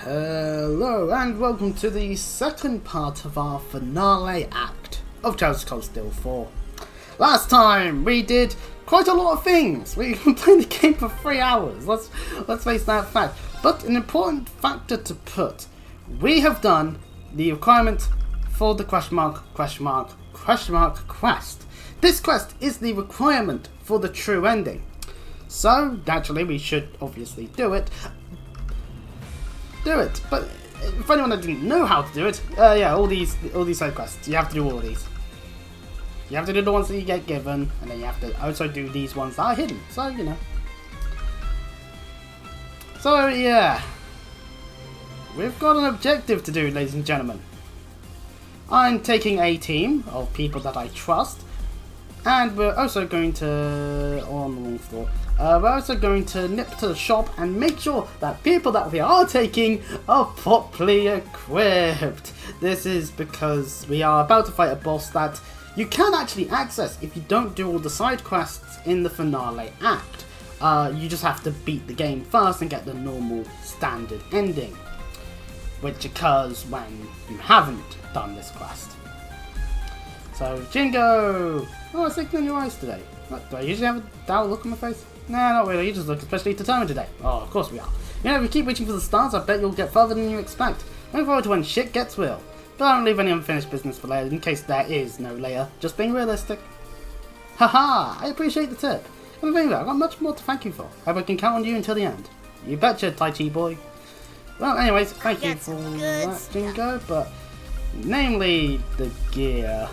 Hello and welcome to the second part of our finale act of Chelsea Cold Steel 4. Last time we did quite a lot of things. We played the game for 3 hours. Let's face that fact. But an important factor to put: we have done the requirement for the question mark quest. This quest is the requirement for the true ending. So naturally we should obviously do it. But for anyone that didn't know how to do it, yeah, all these side quests, you have to do all of these. You have to do the ones that you get given, and then you have to also do these ones that are hidden. So you know. So yeah, we've got an objective to do, ladies and gentlemen. I'm taking a team of people that I trust, and we're also going to on the wrong floor. We're also going to nip to the shop and make sure that people that we are taking are properly equipped. This is because we are about to fight a boss that you can actually access if you don't do all the side quests in the finale act. You just have to beat the game first and get the normal standard ending, which occurs when you haven't done this quest. So, Jingo! Oh, it's looking in your eyes today. What, do I usually have a dour look on my face? Nah, not really. You just look especially determined today. Oh, of course we are. You know, if we keep reaching for the stars, I bet you'll get further than you expect. Look forward to when shit gets real. But I don't leave any unfinished business for later, in case there is no later. Just being realistic. Haha! I appreciate the tip. And anyway, I've got much more to thank you for. Hope I can count on you until the end. You betcha, Tai Chi boy. Well, anyways, thank you for that, Jingo. But namely the gear.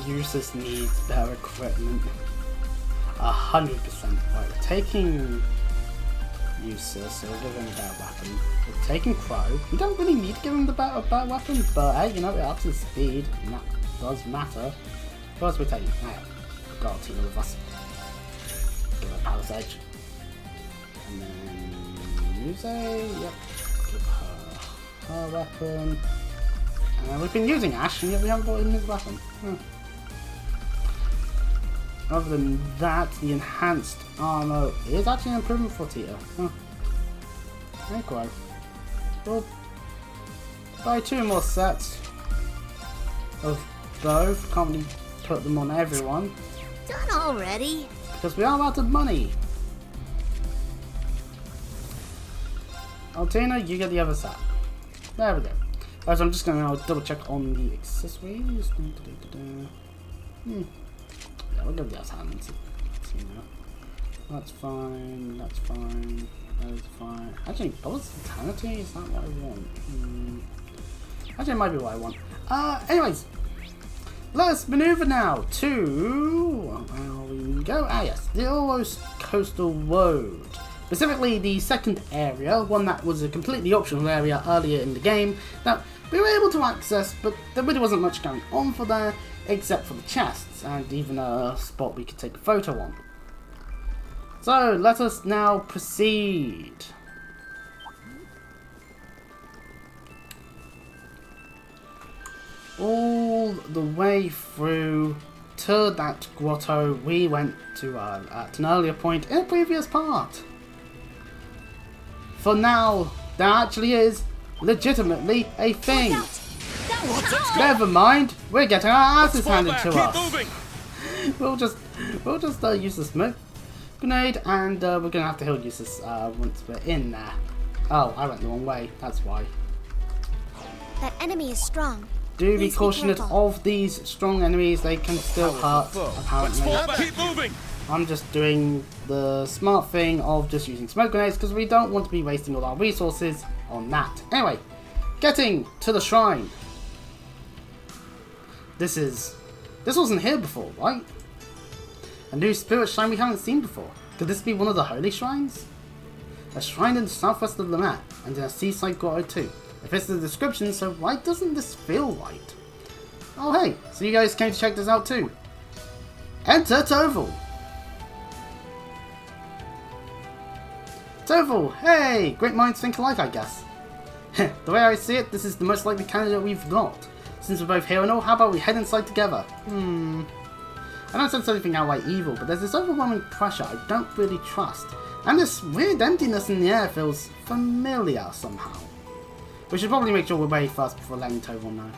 Useless needs better equipment. 100%. Right, we're taking Useless, so we're giving him a better weapon. We're taking Crow. We don't really need to give him the better weapon, but hey, you know, it ups his speed, and that does matter. First we're taking, we've got a team with us. Give her Palace Edge. And then Muse, yep. Give her weapon. And we've been using Ash, and yet we haven't brought in his weapon. Other than that, the enhanced armor is actually an improvement for Tita. Okay. We'll buy 2 more sets of both. Can't really put them on everyone. Done already? Because we are out of money. Altina, you get the other set. There we go. Alright, so I'm just going to double check on the accessories. Yeah, we'll go with the hands. That's fine, that's fine, that's fine. Actually, Bullets Vitality, is that what I want? Actually, it might be what I want. Anyways, let's maneuver now to, where we go? Ah yes, the Almost Coastal Road. Specifically the second area, one that was a completely optional area earlier in the game that we were able to access, but there really wasn't much going on for there, except for the chests, and even a spot we could take a photo on. So, let us now proceed. All the way through to that grotto we went to at an earlier point in a previous part. For now, there actually is legitimately a thing. Never mind, we're getting our asses handed to us. We'll just use the smoke grenade, and we're gonna have to heal Useless once we're in there. Oh, I went the wrong way. That's why. That enemy is strong. Do be cautious of these strong enemies. They can still hurt. Apparently, keep moving. I'm just doing the smart thing of just using smoke grenades because we don't want to be wasting all our resources on that. Anyway, getting to the shrine. This wasn't here before, right? A new spirit shrine we haven't seen before. Could this be one of the holy shrines? A shrine in the southwest of the map, and in a seaside grotto too. It fits the description, so why doesn't this feel right? Oh hey, so you guys came to check this out too. Enter Toval! Toval, hey! Great minds think alike, I guess. The way I see it, this is the most likely candidate we've got. Since we're both here and all, how about we head inside together? I don't sense anything outright evil, but there's this overwhelming pressure I don't really trust. And this weird emptiness in the air feels familiar somehow. We should probably make sure we're ready first before letting Toval know.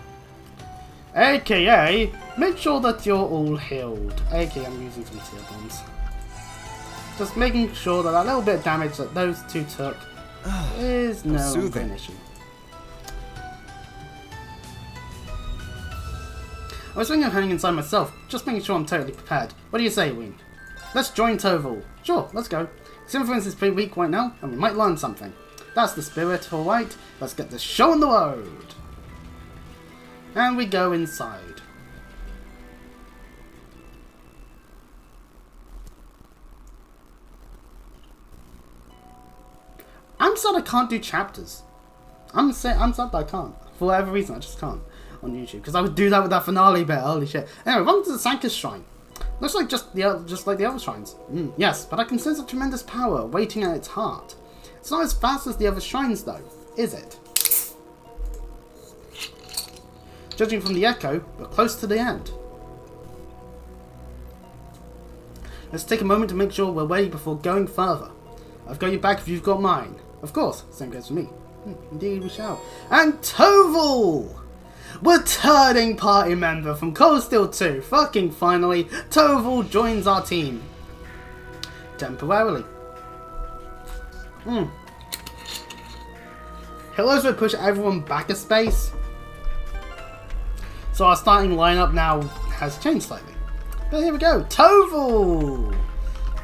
AKA, make sure that you're all healed. AKA, I'm using some tear bombs. Just making sure that that little bit of damage that those two took is no longer an issue. I was thinking of hanging inside myself, just making sure I'm totally prepared. What do you say, Wing? Let's join Toval. Sure, let's go. His influence is pretty weak right now, and we might learn something. That's the spirit, alright. Let's get this show on the road. And we go inside. I'm sad I can't do chapters. I'm sad I can't. For whatever reason, I just can't on YouTube. Because I would do that with that finale bit, holy shit. Anyway, welcome to the Sanka's Shrine. Looks like just like the other shrines. Yes, but I can sense a tremendous power waiting at its heart. It's not as fast as the other shrines though, is it? Judging from the echo, we're close to the end. Let's take a moment to make sure we're ready before going further. I've got your back if you've got mine. Of course, same goes for me. Indeed we shall. And Toval! Returning party member from Cold Steel 2. Fucking finally, Toval joins our team. Temporarily. He'll also push everyone back a space. So our starting lineup now has changed slightly. But here we go, Toval!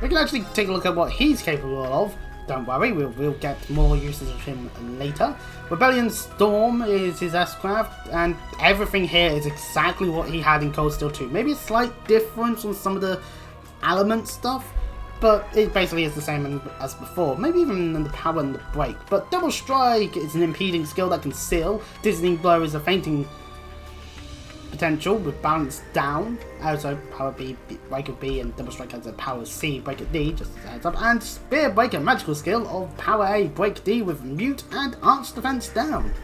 We can actually take a look at what he's capable of. Don't worry, we'll get more uses of him later. Rebellion Storm is his S-Craft, and everything here is exactly what he had in Cold Steel 2. Maybe a slight difference on some of the element stuff, but it basically is the same as before. Maybe even in the power and the break. But Double Strike is an impeding skill that can seal. Dizzying Blow is a fainting potential with balance down. Also power B, breaker B, and Double Strike has a power C, breaker D, just as a heads up. And Spear Breaker, magical skill of power A, break D with mute and arch defense down.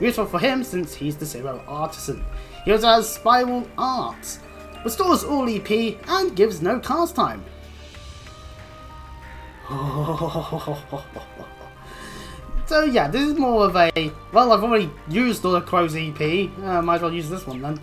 Useful for him since he's the Zero Artisan. He also has Spiral Arts, restores all EP and gives no cast time. So yeah, this is more of a, well, I've already used all the Crow's EP, might as well use this one then.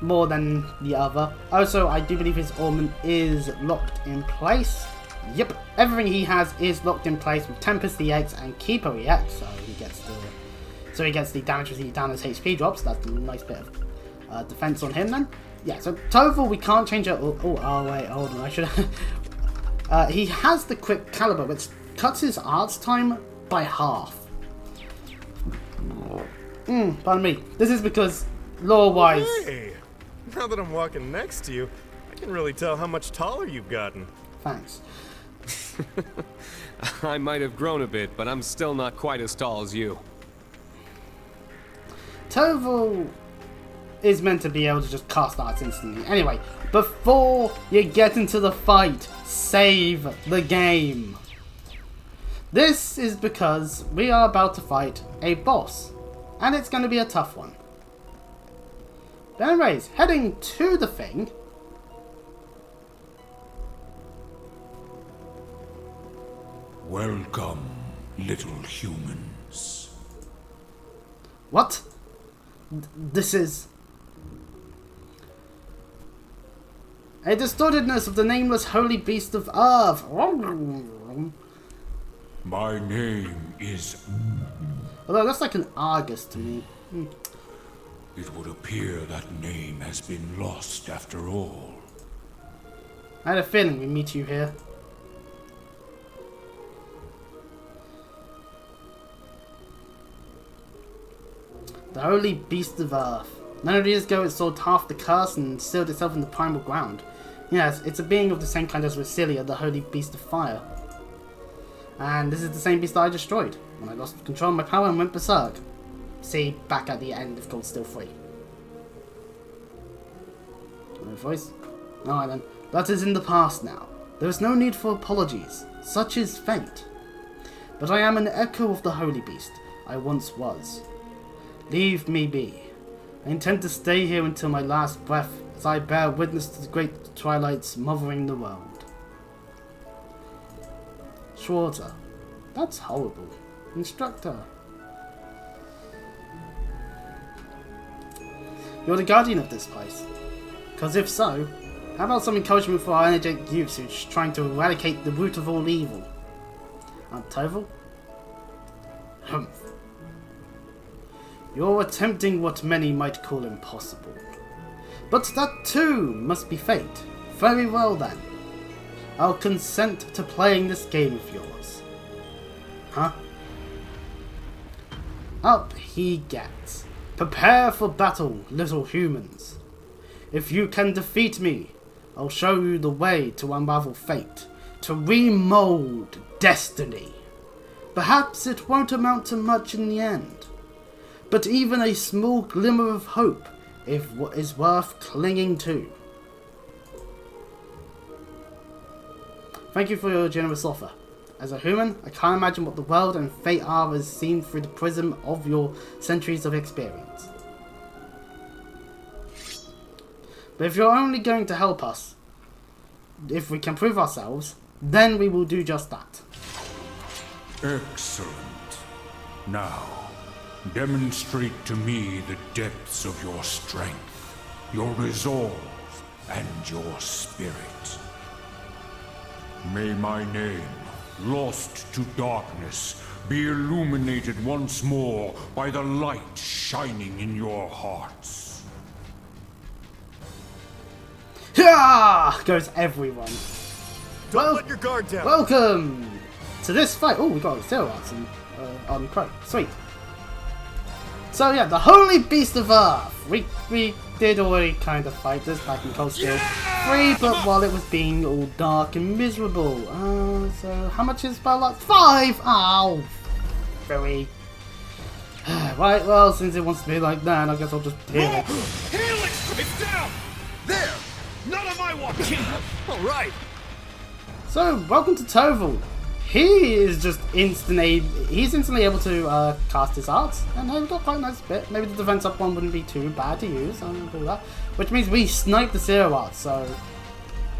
More than the other. Also, I do believe his ornament is locked in place. Yep, everything he has is locked in place with Tempest EX and Keeper EX, so he gets the damage received down as HP drops. That's a nice bit of defense on him then. Yeah, so Toval we can't change it. Oh wait, hold on, I should. He has the quick caliber, which cuts his arts time by half. Pardon me. This is because lore-wise. Hey, now that I'm walking next to you, I can really tell how much taller you've gotten. Thanks. I might have grown a bit, but I'm still not quite as tall as you. Toval is meant to be able to just cast arts instantly. Anyway, before you get into the fight, save the game. This is because we are about to fight a boss, and it's going to be a tough one. But anyways, heading to the thing. Welcome, little humans. What? This is a distortedness of the nameless holy beast of Earth. My name is... Although that's like an Argus to me. It would appear that name has been lost after all. I had a feeling we'd meet you here. The holy beast of Earth. 900 years ago it sold half the curse and sealed itself in the primal ground. Yes, it's a being of the same kind as Resilia, the holy beast of fire. And this is the same beast that I destroyed when I lost control of my power and went berserk. See, back at the end of Cold Steel 3. No voice? Alright then. That is in the past now. There is no need for apologies. Such is fate. But I am an echo of the holy beast I once was. Leave me be. I intend to stay here until my last breath as I bear witness to the great twilight smothering the world. shorter. That's horrible. Instructor. You're the guardian of this place. Because if so, how about some encouragement for our energetic youths who's trying to eradicate the root of all evil? Toval? Humph. You're attempting what many might call impossible. But that too must be fate. Very well then. I'll consent to playing this game of yours. Huh? Up he gets. Prepare for battle, little humans. If you can defeat me, I'll show you the way to unravel fate, to remold destiny. Perhaps it won't amount to much in the end, but even a small glimmer of hope is worth clinging to. Thank you for your generous offer. As a human, I can't imagine what the world and fate are as seen through the prism of your centuries of experience. But if you're only going to help us, if we can prove ourselves, then we will do just that. Excellent. Now, demonstrate to me the depths of your strength, your resolve, and your spirit. May my name, lost to darkness, be illuminated once more by the light shining in your hearts. Yeah! Goes everyone. Don't let your guard down. Welcome to this fight. Oh, we got Zero Arts on Crow. Sweet. So yeah, the Holy Beast of Earth. We did already kind of fight this back in Cold Steel 3, but while it was being all dark and miserable. So how much is spell luck? 5! Ow! Very. Right, well, since it wants to be like that, I guess I'll just heal it. Helix! It's down! There! None of my watch! Alright! So, welcome to Toval. He is just he's instantly able to cast his arts, and we've got quite a nice bit. Maybe the defense up one wouldn't be too bad to use, I'm gonna do that. Which means we snipe the Zero Arts, so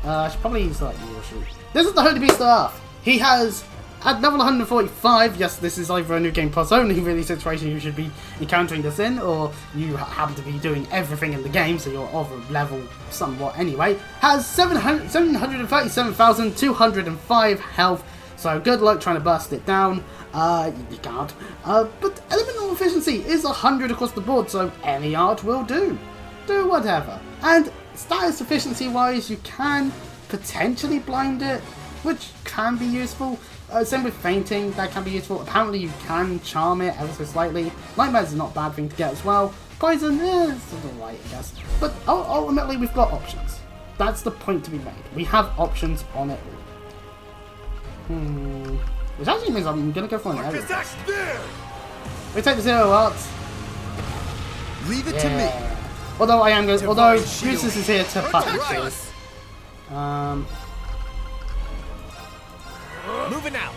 I should probably use like your shoot. This is the Holy Beast of Earth. He has at level 145, yes, this is either a new game plus only really situation you should be encountering this in, or you happen to be doing everything in the game, so you're of a level somewhat anyway. Has 737,205 health. So good luck trying to burst it down. You can't. But elemental efficiency is 100 across the board, so any art will do. Do whatever. And status efficiency wise, you can potentially blind it, which can be useful. Same with fainting, that can be useful. Apparently you can charm it ever so slightly. Nightmares is not a bad thing to get as well. Poison is alright, I guess. But ultimately we've got options. That's the point to be made. We have options on it all. Which actually means I'm gonna go for an area. We take the Zero Arts. Leave it to me. Although I am going. Although Brutus is here to fight. Moving out.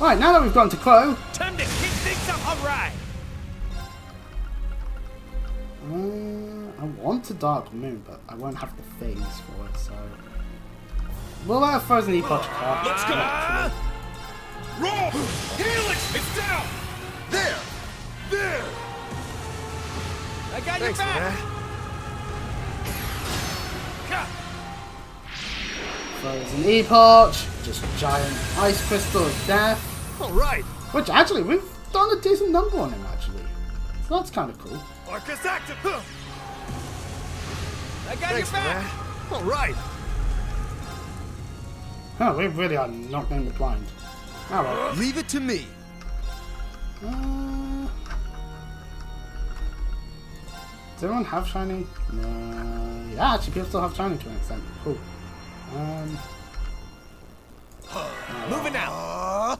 Right, now that we've gone to Crow. Time to kick things up. Alright. I want to Dark Moon, but I won't have the things for it, so. We'll let a Frozen Epoch card. Let's go! Roll! Helix! It's down! There! There! I got your back! Frozen Epoch, just giant ice crystal of death. Alright! Which actually, we've done a decent number on him actually. So that's kind of cool. Arcus active! I got your back! Alright! Oh, we really are not going to blind. Oh well. Leave it to me. Does everyone have Shining? No. Yeah, actually, people still have Shining to an extent. Cool. Moving out.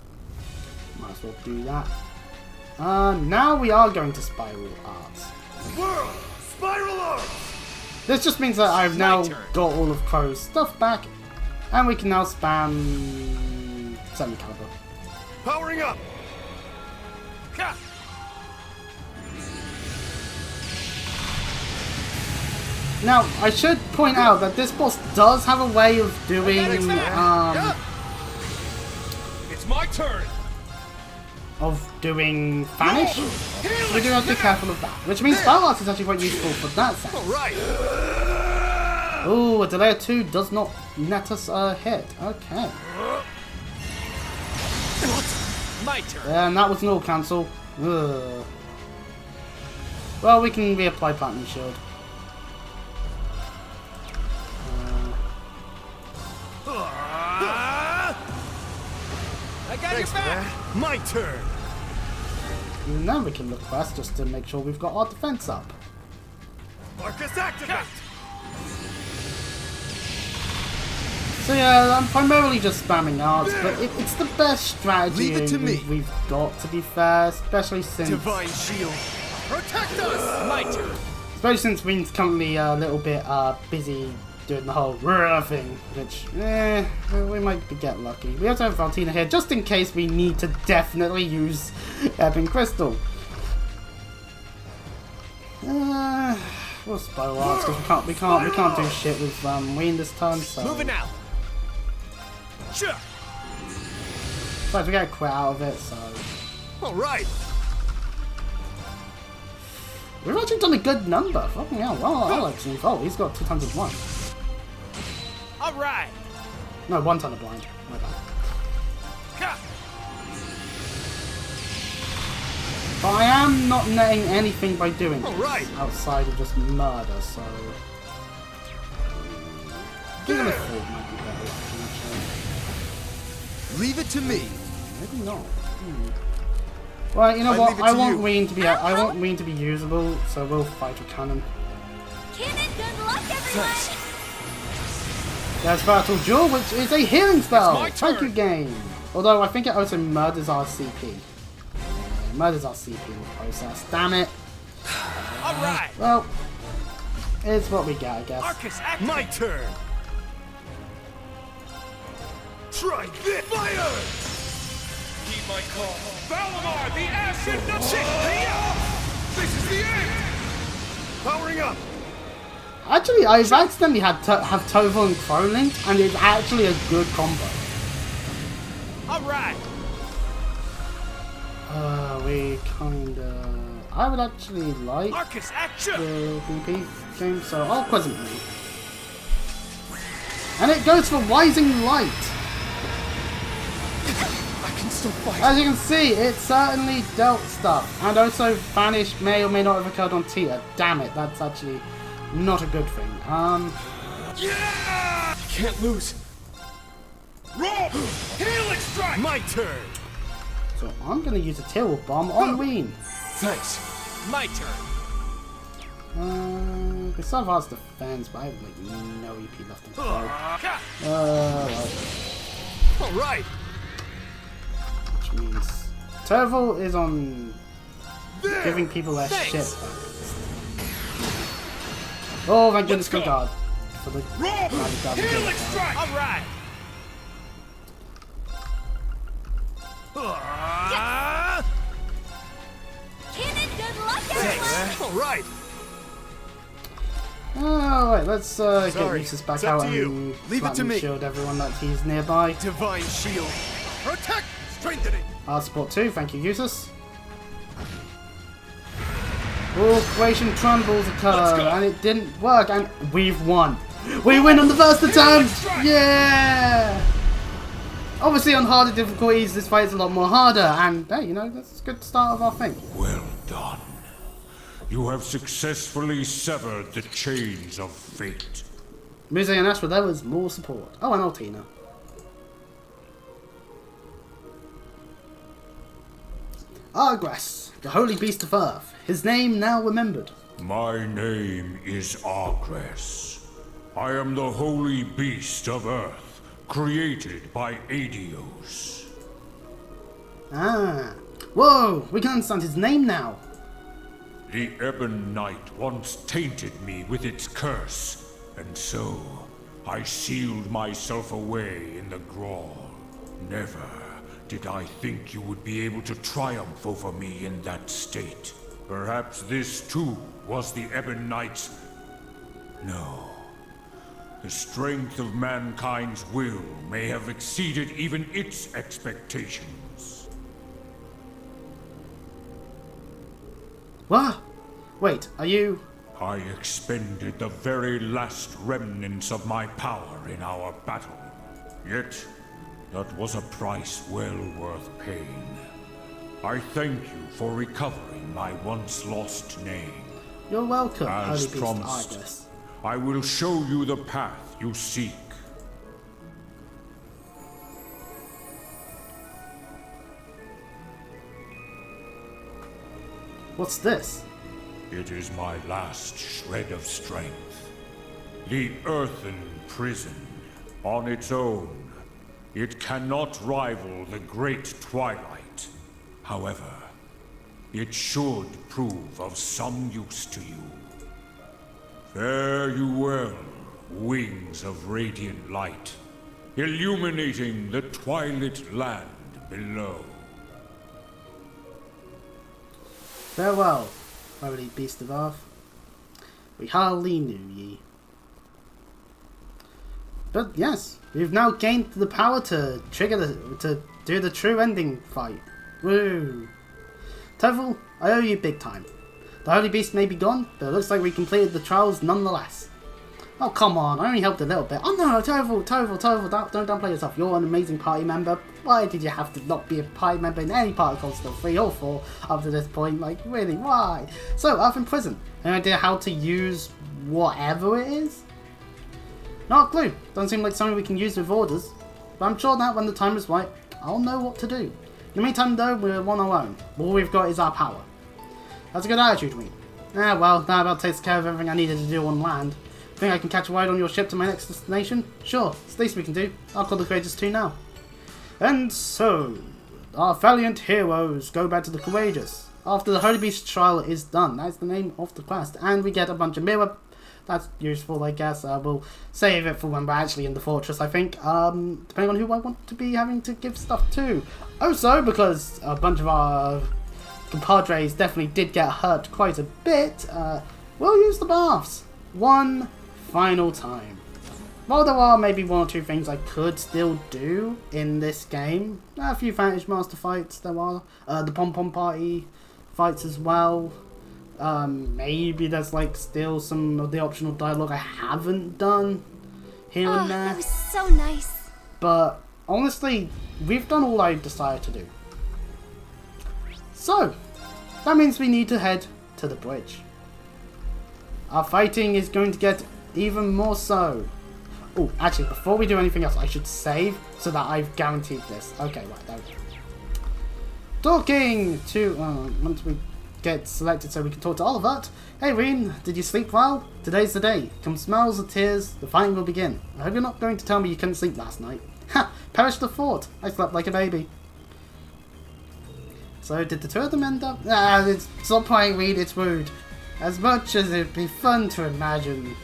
Might as well do that. Now we are going to Spiral Arts. World Spiral Arts. This just means that I've now got all of Crow's stuff back. And we can now spam Semi-Caliber. Powering up! Ha! Now, I should point out that this boss does have a way of doing It's my turn. of doing Vanish. So we do have to be careful of that. Which means Spell Arts is actually quite useful for that sense. Alright. Ooh, a delay of 2 does not net us a hit. Okay. My turn. And that was an all cancel. Ugh. Well, we can reapply Platinum Shield. I got Thanks your for back. that. My turn. And then we can look quest just to make sure we've got our defense up. Marcus, activate. So yeah, I'm primarily just spamming arts, but it's the best strategy Leave it to me. we've got, to be fair, especially since Divine shield. Protect us. My turn. we're currently a little bit busy doing the whole "rrr" thing, which we might get lucky. We have to have Valtina here just in case we need to definitely use Ebon Crystal. We'll spell arts because we can't do shit with Ween this turn. So Moving out. Sure. but we get quit out of it. So Alright. we've actually done a good number. Fucking hell, well, Alex involved. He's got 2 tons of blind. All right. No, 1 ton of blind. My bad. But I am not netting anything by doing this Alright. outside of just murder, so giving a 4 might be better option, actually. Leave it to me. Maybe not. Well, you know I what? leave it I to want you. Ween to be usable, so we'll fight with cannon. Cannon, good luck, everyone! There's Virtual Duel, which is a healing spell. my Thank you, turn. game. Although I think it also murders our CP. Yeah, murders our CP in the process. Damn it. All right. Well, it's what we get, I guess. Marcus, activate. My turn. Try this. Fire. Heed my call. Valimar, the acid nugget. This is the end. Powering up. Actually, I've accidentally have Toval and Crow linked, and it's actually a good combo. All right. We kinda... I would actually like Marcus, action. the BP game, so I'll presently. And it goes for Rising Light. I can still fight. As you can see, it certainly dealt stuff. And also, Vanish may or may not have occurred on Tia. Damn it, that's actually not a good thing. Yeah! Can't lose. Roll. Healing strike. My turn. So I'm going to use a Teal Bomb on Ween. Thanks. My turn. It's sort of hard to defense, but I have like no EP left in throw. Well, All right. which means Terval is on There. giving people their Thanks. shit back. Oh, thank goodness, go. good God. For the Roll. God, Healing strike. All right. Cannon, good luck, everyone! All right. Alright, let's get Sorry, Lucius back it's up out to you. and Leave it to platinum me. shield everyone that he's nearby. Divine shield. Protect. Strengthening. Support 2, thank you, Usus. Corporation Trundles occur, and it didn't work, and we've won. We win on the first attempt! Yeah! Obviously, on harder difficulties, this fight is a lot more harder, and hey, you know, that's a good start of our thing. Well done. You have successfully severed the chains of fate. Muse and Ashra, there was more support. Oh, and Altina. Argress, the holy beast of Earth. His name now remembered. My name is Argress. I am the holy beast of Earth, created by Adios. Ah. Whoa, we can understand his name now. The Ebon Knight once tainted me with its curse, and so I sealed myself away in the Grawl. Never did I think you would be able to triumph over me in that state. Perhaps this too was the Ebon Knight's... No. The strength of mankind's will may have exceeded even its expectations. What? Wait, are you... I expended the very last remnants of my power in our battle. Yet, that was a price well worth paying. I thank you for recovering my once lost name. You're welcome, As Holy Beast promised, Argus. I will show you the path you seek. What's this? It is my last shred of strength. The earthen prison. On its own, it cannot rival the great twilight. However, it should prove of some use to you. Fare you well, wings of radiant light, illuminating the twilit land below. Farewell, Holy Beast of Earth. We hardly knew ye. But yes, we've now gained the power to to do the true ending fight. Woo! Toval, I owe you big time. The Holy Beast may be gone, but it looks like we completed the trials nonetheless. Oh come on, I only helped a little bit. Oh no, Toval, don't downplay yourself. You're an amazing party member. Why did you have to not be a party member in any part of Console 3 or 4 up to this point? Like, really, why? So, Earth in Prison. Any idea how to use whatever it is? Not a clue. Doesn't seem like something we can use with orders. But I'm sure that when the time is right, I'll know what to do. In the meantime though, we're on our own. All we've got is our power. That's a good attitude, me. Ah well, that about takes care of everything I needed to do on land. Think I can catch a ride on your ship to my next destination? Sure, it's the least we can do. I'll call the Courageous 2 now. And so, our valiant heroes go back to the Courageous. After the Holy Beast trial is done, that's the name of the quest. And we get a bunch of mirror. That's useful, I guess. We'll save it for when we're actually in the fortress, I think. Depending on who I want to be having to give stuff to. Also, because a bunch of our compadres definitely did get hurt quite a bit, we'll use the baths. One final time. While there are maybe one or two things I could still do in this game, a few Vantage Master fights there are, the Pom Pom Party fights as well. Maybe there's like still some of the optional dialogue I haven't done here and there. That was so nice. But honestly, we've done all I decided to do. So, that means we need to head to the bridge. Our fighting is going to get even more so. Oh, actually, before we do anything else, I should save so that I've guaranteed this. Okay, right, there we go. Talking to... once we get selected so we can talk to Oliver. Hey, Reen, did you sleep well? Today's the day. Come smells of tears, the fighting will begin. I hope you're not going to tell me you couldn't sleep last night. Ha! Perish the thought. I slept like a baby. So, did the two of them end up... stop playing, Reen, it's rude. As much as it'd be fun to imagine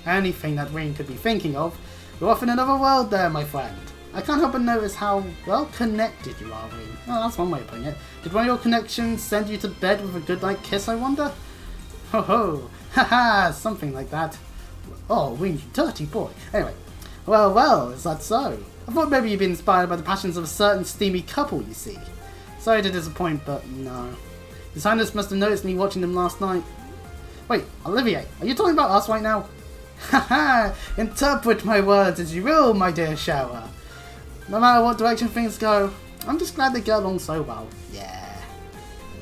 anything that Reen could be thinking of, you're off in another world there, my friend. I can't help but notice how well connected you are, Reen. Oh, that's one way of putting it. Did one of your connections send you to bed with a goodnight kiss, I wonder? Ho ho! Haha, something like that. Oh, Reen, you dirty boy. Anyway, well, is that so? I thought maybe you'd been inspired by the passions of a certain steamy couple, you see. Sorry to disappoint, but no. His Highness must have noticed me watching them last night. Wait, Olivier, are you talking about us right now? Haha, interpret my words as you will, my dear shower. No matter what direction things go, I'm just glad they get along so well. Yeah,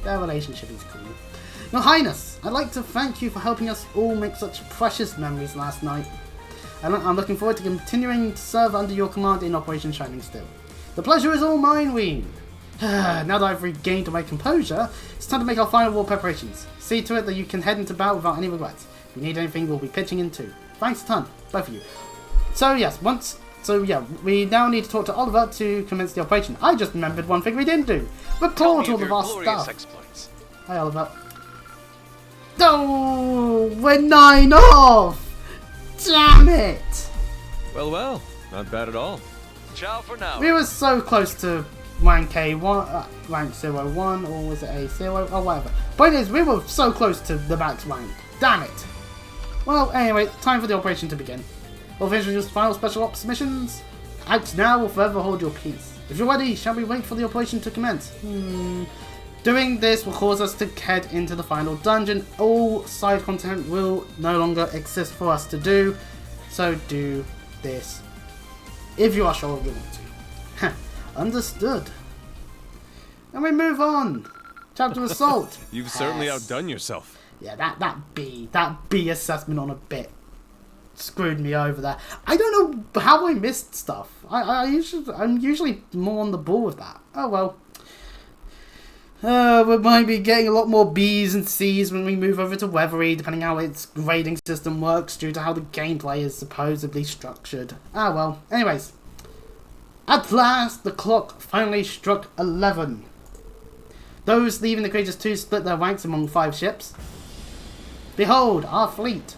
their relationship is cool. Your Highness, I'd like to thank you for helping us all make such precious memories last night. I'm looking forward to continuing to serve under your command in Operation Shining Steel. The pleasure is all mine, Ween. Now that I've regained my composure, it's time to make our final war preparations. See to it that you can head into battle without any regrets. If you need anything, we'll be pitching in too. Thanks a ton, both of you. So yes, we now need to talk to Oliver to commence the operation. I just remembered one thing we didn't do. Report all of our stuff. Exploits. Hi, Oliver. Oh, we're 9 off! Damn it! Well, not bad at all. Ciao for now. We were so close to rank A1, rank 01, or was it A0? Oh, whatever. Point is, we were so close to the max rank. Damn it! Well, anyway, time for the operation to begin. or finish your final special ops missions? Act now or forever hold your peace. If you're ready, shall we wait for the operation to commence? Doing this will cause us to head into the final dungeon. All side content will no longer exist for us to do, so do this if you are sure you want to. Understood. And we move on. Chapter Assault. You've certainly outdone yourself. Yeah, that B assessment on a bit screwed me over there. I don't know how I missed stuff. I'm usually more on the ball with that. Oh well. We might be getting a lot more B's and C's when we move over to Weathery, depending how its grading system works due to how the gameplay is supposedly structured. Ah well. Anyways. At last, the clock finally struck 11. Those leaving the Creatures 2 split their ranks among 5 ships. Behold, our fleet.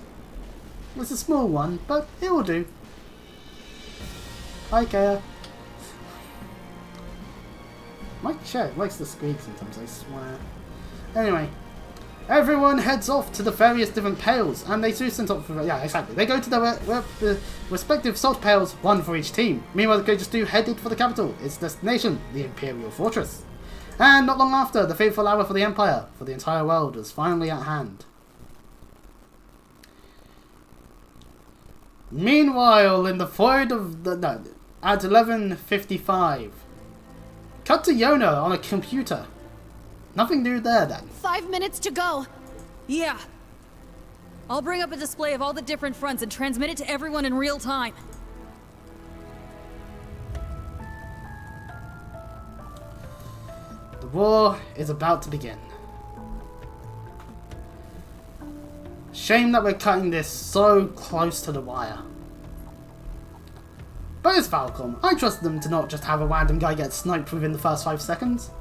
It's a small one, but it will do. Hi, Kaya. My chair likes to squeak sometimes, I swear. Anyway, everyone heads off to the various different pails, and they soon sent off for... Yeah, exactly. They go to their respective salt pails, one for each team. Meanwhile, the Creatures 2 headed for the capital, its destination, the Imperial Fortress. And not long after, the fateful hour for the Empire, for the entire world, was finally at hand. Meanwhile, in the void of the... No, at 11:55. Cut to Yona on a computer. Nothing new there then. 5 minutes to go. Yeah. I'll bring up a display of all the different fronts and transmit it to everyone in real time. The war is about to begin. Shame that we're cutting this so close to the wire. But it's Falcom. I trust them to not just have a random guy get sniped within the first 5 seconds.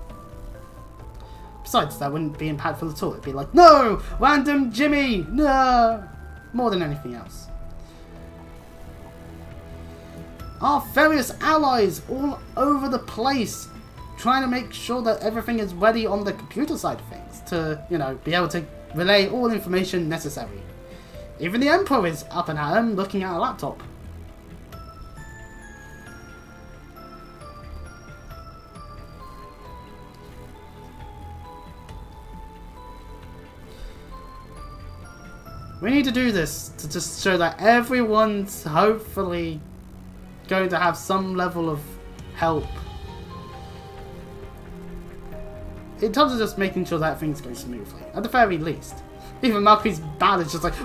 Besides, that wouldn't be impactful at all. It'd be like, no! Random Jimmy! No! More than anything else. Our various allies all over the place, trying to make sure that everything is ready on the computer side of things to, you know, be able to relay all information necessary. Even the Emperor is up and at 'em looking at a laptop. We need to do this to just show that everyone's hopefully going to have some level of help. In terms of just making sure that things go smoothly, at the very least. Even Malky's bad is just like, he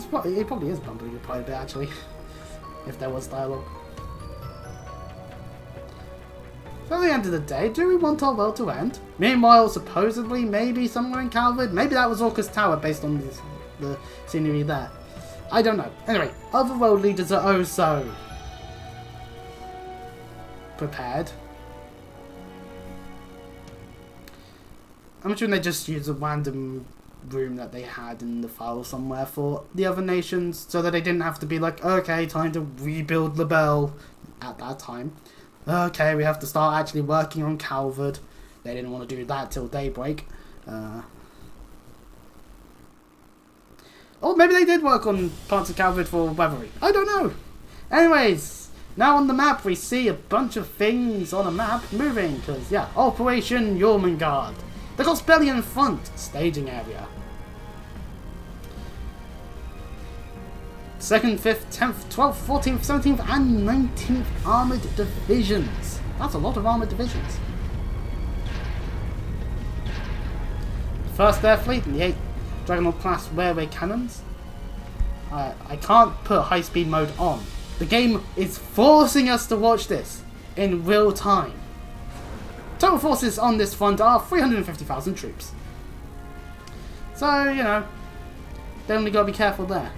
probably is bumbling quite a bit actually, if there was dialogue. So at the end of the day, do we want our world to end? Meanwhile, supposedly, maybe somewhere in Calvard, maybe that was Orcus Tower based on the scenery there. I don't know. Anyway, other world leaders are oh so prepared. I'm assuming they just used a random room that they had in the file somewhere for the other nations, so that they didn't have to be like, okay, time to rebuild LaBelle at that time. Okay, we have to start actually working on Calvard. They didn't want to do that till daybreak. Or maybe they did work on parts of Calvard for Weathery. I don't know. Anyways, now on the map we see a bunch of things on a map moving. Because, yeah, Operation Jormungand. The Gospelian Front staging area. 2nd, 5th, 10th, 12th, 14th, 17th and 19th Armoured Divisions. That's a lot of Armoured Divisions. 1st Air Fleet and the 8th Dragonlord class railway cannons. I can't put high speed mode on. The game is forcing us to watch this in real time. Total forces on this front are 350,000 troops. So, you know, they only gotta be careful there.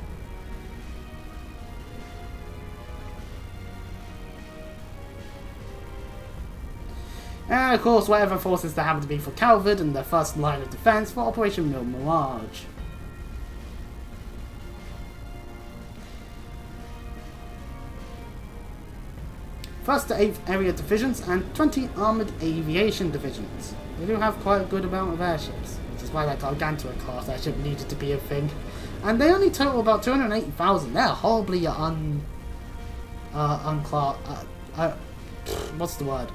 And of course, whatever forces there happen to be for Calvard and their first line of defense for Operation Mirage. First to 8th Area Divisions and 20 Armoured Aviation Divisions. They do have quite a good amount of airships, which is why that Gargantua class airship needed to be a thing. And they only total about 280,000. They're horribly what's the word?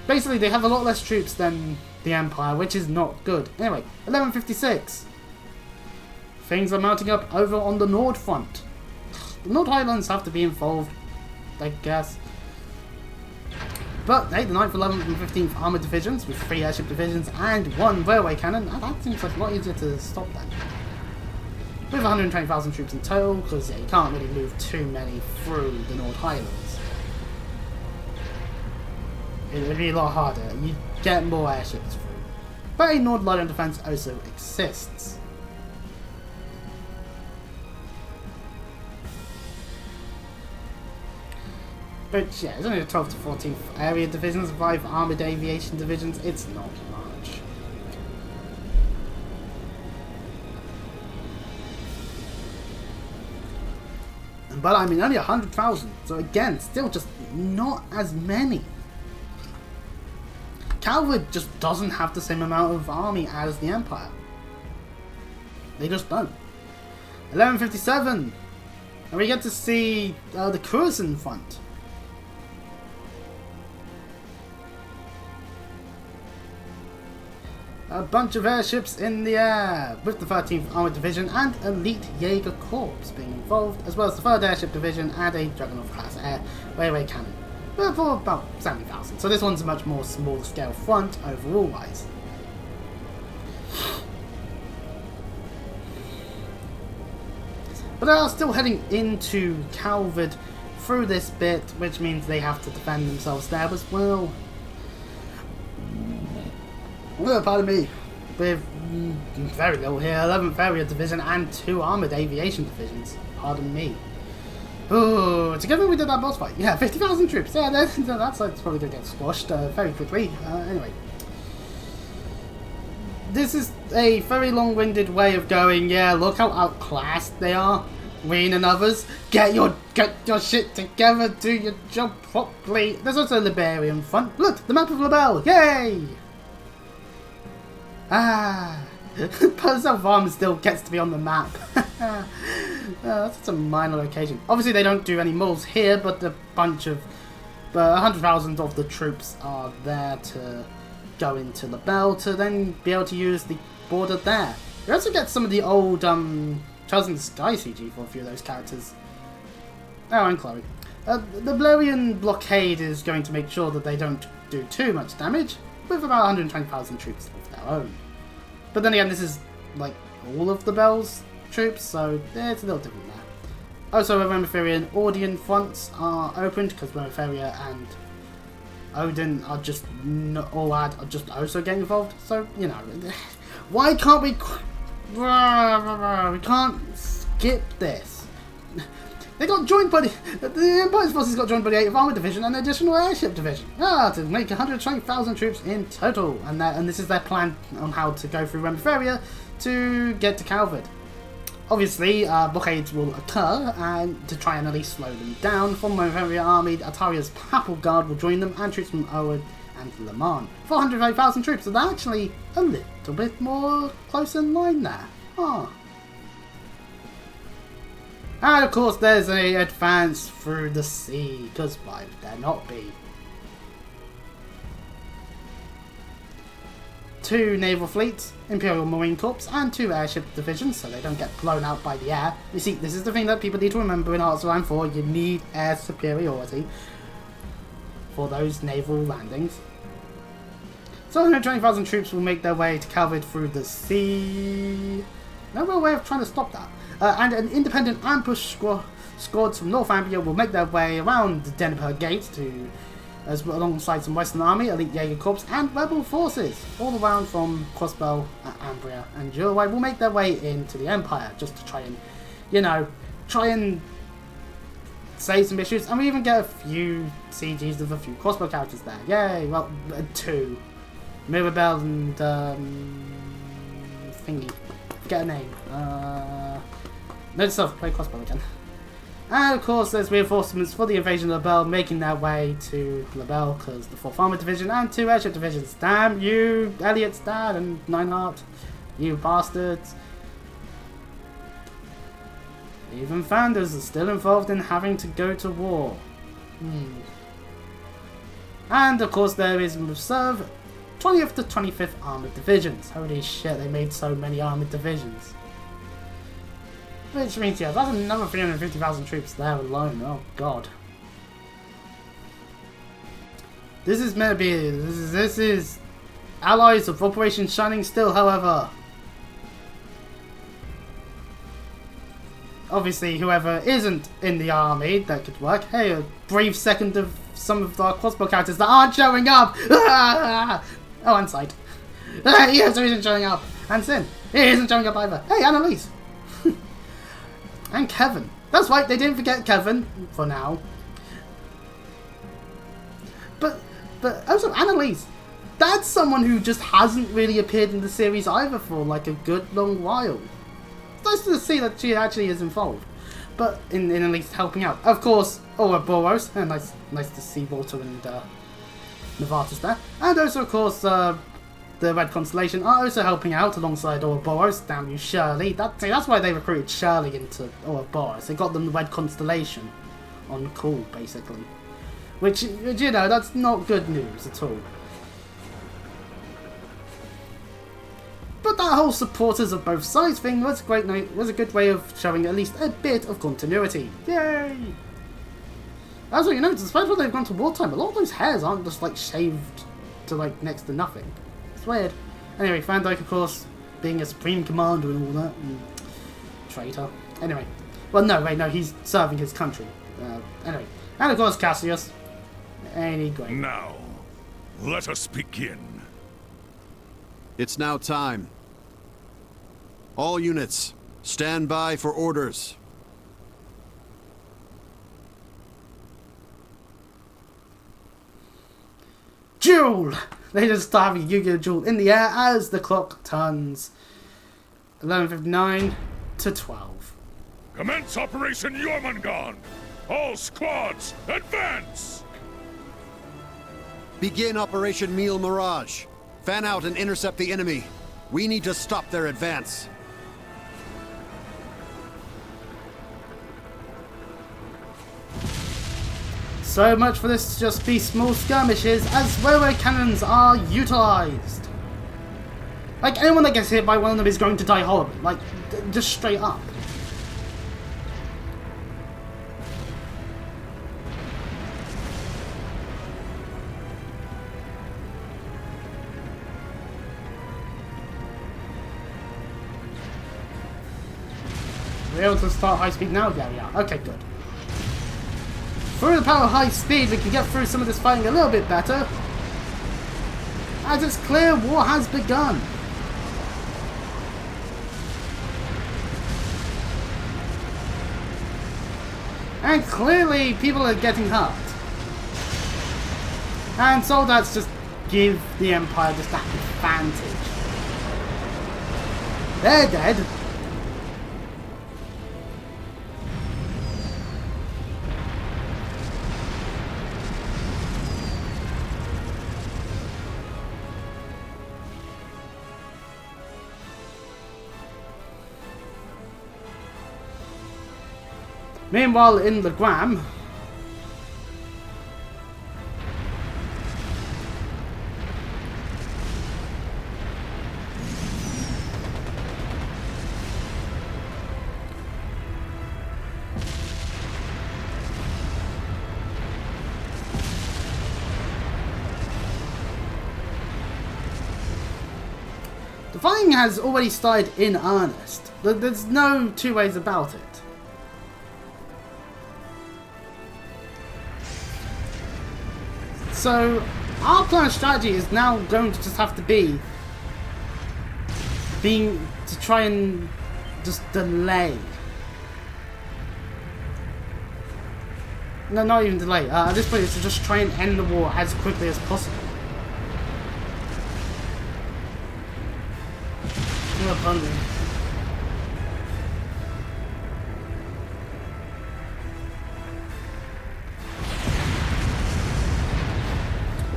Basically, they have a lot less troops than the Empire, which is not good. Anyway, 1156. Things are mounting up over on the Nord front. The Nord Highlands have to be involved, I guess. But hey, the 9th, 11th and 15th Armoured Divisions with 3 airship divisions and 1 railway cannon, that seems like a lot easier to stop then. With 120,000 troops in total, because yeah, you can't really move too many through the Nord Highlands. It would be a lot harder. You get more airships through. But a Nord Line of Defense also exists. But yeah, it's only the 12th to 14th area divisions, 5 armoured aviation divisions, it's not much. But I mean, only 100,000, so again, still just not as many. Calvert just doesn't have the same amount of army as the Empire. They just don't. 1157, and we get to see the Curzon front. A bunch of airships in the air, with the 13th Armoured Division and Elite Jaeger Corps being involved, as well as the 3rd Airship Division and a Dragunov class air railway cannon, but for about 70,000. So this one's a much more small scale front overall wise. But they are still heading into Calvert through this bit, which means they have to defend themselves there as well. Pardon me, with very little here, 11th Area Division and 2 Armoured Aviation Divisions. Pardon me. Ooh, together we did that boss fight. Yeah, 50,000 troops. Yeah, that side's probably going to get squashed very quickly. Anyway. This is a very long-winded way of going, yeah, look how outclassed they are. Ween and others, get your shit together, do your job properly. There's also a Liberian front. Look, the map of Labelle, yay! Persel Farm still gets to be on the map. That's such a minor location. Obviously they don't do any moves here, but a bunch of 100,000 of the troops are there to go into Labelle to then be able to use the border there. You also get some of the old Charles in the Sky CG for a few of those characters. Oh, and Chloe. The Blerian blockade is going to make sure that they don't do too much damage, with about 120,000 troops of their own. But then again, this is like all of the Belle's troops, so it's a little different there. Also, Remotherian Audian fronts are opened because Remotheria and Odin are just are just also getting involved. So you know, why can't we can't skip this? They got joined by the Empire's forces got joined by the 8th Armoured Division and the additional airship division. To make 120,000 troops in total, and this is their plan on how to go through Remotheria to get to Calvert. Obviously, blockades will occur, and to try and at least slow them down. From Remotheria army, Ataria's Papal Guard will join them, and troops from Owen and Le Mans. 408,000 troops, so they're actually a little bit more close in line there. And of course there's an advance through the sea, because why would there not be? 2 naval fleets, Imperial Marine Corps, and 2 airship divisions, so they don't get blown out by the air. You see, this is the thing that people need to remember in Hearts of Iron 4, you need air superiority for those naval landings. So 120,000 troops will make their way to Calvert through the sea. No real way of trying to stop that. And an independent ambush squads from Northumbria will make their way around the Denver Gate to, alongside some Western Army, Elite Jaeger Corps, and Rebel forces, all around from Crossbow, Ambria, and Uruguay will make their way into the Empire, just to try and, you know, save some issues. And we even get a few CGs of a few Crossbow characters there. Yay! Well, 2. Mirabelle and thingy. Forget a name. Note yourself, play Crossbow again. And of course there's reinforcements for the invasion of Labelle making their way to Labelle, because the 4th Armoured Division and 2 airship divisions. Damn you, Elliot's dad and Neinhardt. You bastards. Even Founders are still involved in having to go to war. And of course there is Reserve 20th to 25th Armoured Divisions. Holy shit, they made so many Armoured Divisions. Which means, yeah, that's another 350,000 troops there alone. Oh god. This is meant to be... This is allies of Operation Shining Still, however. Obviously, whoever isn't in the army, that could work. Hey, a brief second of some of our crossbow characters that aren't showing up! Oh, and Sight. He also isn't showing up. And Sin. He isn't showing up either. Hey, Annalise. And Kevin. That's right, they didn't forget Kevin, for now. But also Annalise. That's someone who just hasn't really appeared in the series either for like a good long while. It's nice to see that she actually is involved. But in at least helping out. Of course, Ouroboros. Nice to see Walter and Novartis there. And also, of course, the Red Constellation are also helping out alongside Ouroboros. Damn you, Shirley. That's why they recruited Shirley into Ouroboros. They got them the Red Constellation on call, basically. Which, you know, that's not good news at all. But that whole supporters of both sides thing was a good way of showing at least a bit of continuity. Yay! As well, you notice, especially when they've gone to wartime, a lot of those hairs aren't just like shaved to like next to nothing. It's weird. Anyway, Van Dyke, of course, being a supreme commander and all that, and traitor. Anyway, well, no, he's serving his country. Anyway, and of course Cassius. Ain't he great? Now, let us begin. It's now time. All units, stand by for orders. Duel! They just start having a Yu-Gi-Oh! Duel in the air as the clock turns 11:59 to 12. Commence Operation Jormungand! All squads, advance! Begin Operation Meal Mirage. Fan out and intercept the enemy. We need to stop their advance. So much for this to just be small skirmishes as railway cannons are utilised. Like, anyone that gets hit by one of them is going to die horribly. Like, just straight up. We're able to start high speed now? Yeah, we are. Okay, good. Through the power of high speed, we can get through some of this fighting a little bit better. As it's clear, war has begun. And clearly, people are getting hurt. And soldats just give the Empire just that advantage. They're dead. Meanwhile, in the Gram, the fighting has already started in earnest. There's no two ways about it. So, our plan of strategy is now going to just have to be to try and just delay. No, not even delay. At this point, it's to just try and end the war as quickly as possible. Oh, pardon me.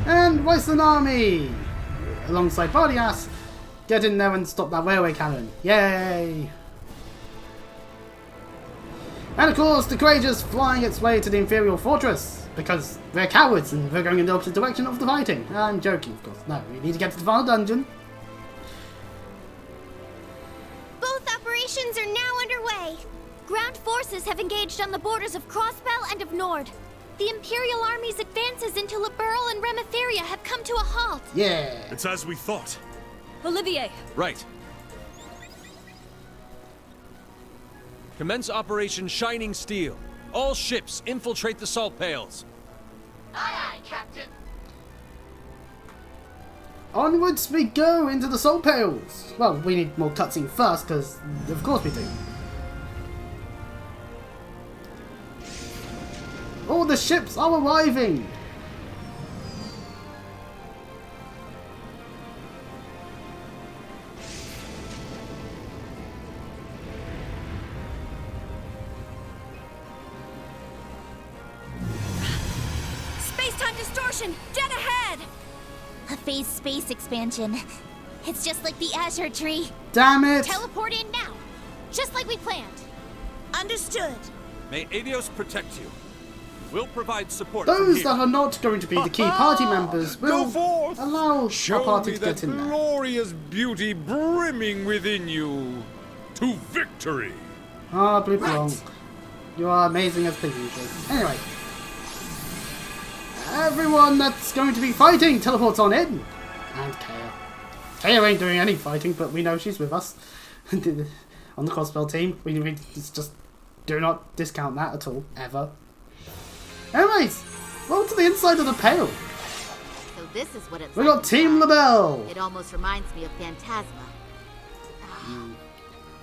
And Western Army! Alongside Bardias, get in there and stop that railway cannon. Yay! And of course, the Courageous flying its way to the Imperial Fortress, because they're cowards and they're going in the opposite direction of the fighting. I'm joking, of course. No, we need to get to the final dungeon. Both operations are now underway. Ground forces have engaged on the borders of Crossbell and of Nord. The Imperial Army's advances into Liberl and Remetheria have come to a halt. Yeah. It's as we thought. Olivier, Right. Commence Operation Shining Steel. All ships infiltrate the salt pails. Aye, aye, Captain. Onwards we go into the salt pails. Well, we need more cutscene first, because of course we do. All the ships are arriving. Space-time distortion, dead ahead! A phased space expansion. It's just like the Azure Tree. Damn it! Teleport in now, just like we planned. Understood. May Adios protect you. We'll provide support. Those that are not going to be the key party members will Go forth! allow Show our party me to get that in there. glorious beauty brimming within you. To victory! Ah, Blue Blong. You are amazing as per usual. Anyway. Everyone that's going to be fighting teleports on in. And Kaya. Kaya ain't doing any fighting, but we know she's with us. On the Crossbell team. We just do not discount that at all. Ever. Anyways. Welcome to the inside of the pail. So this is what it's We like got Team LaBelle. It almost reminds me of Phantasma.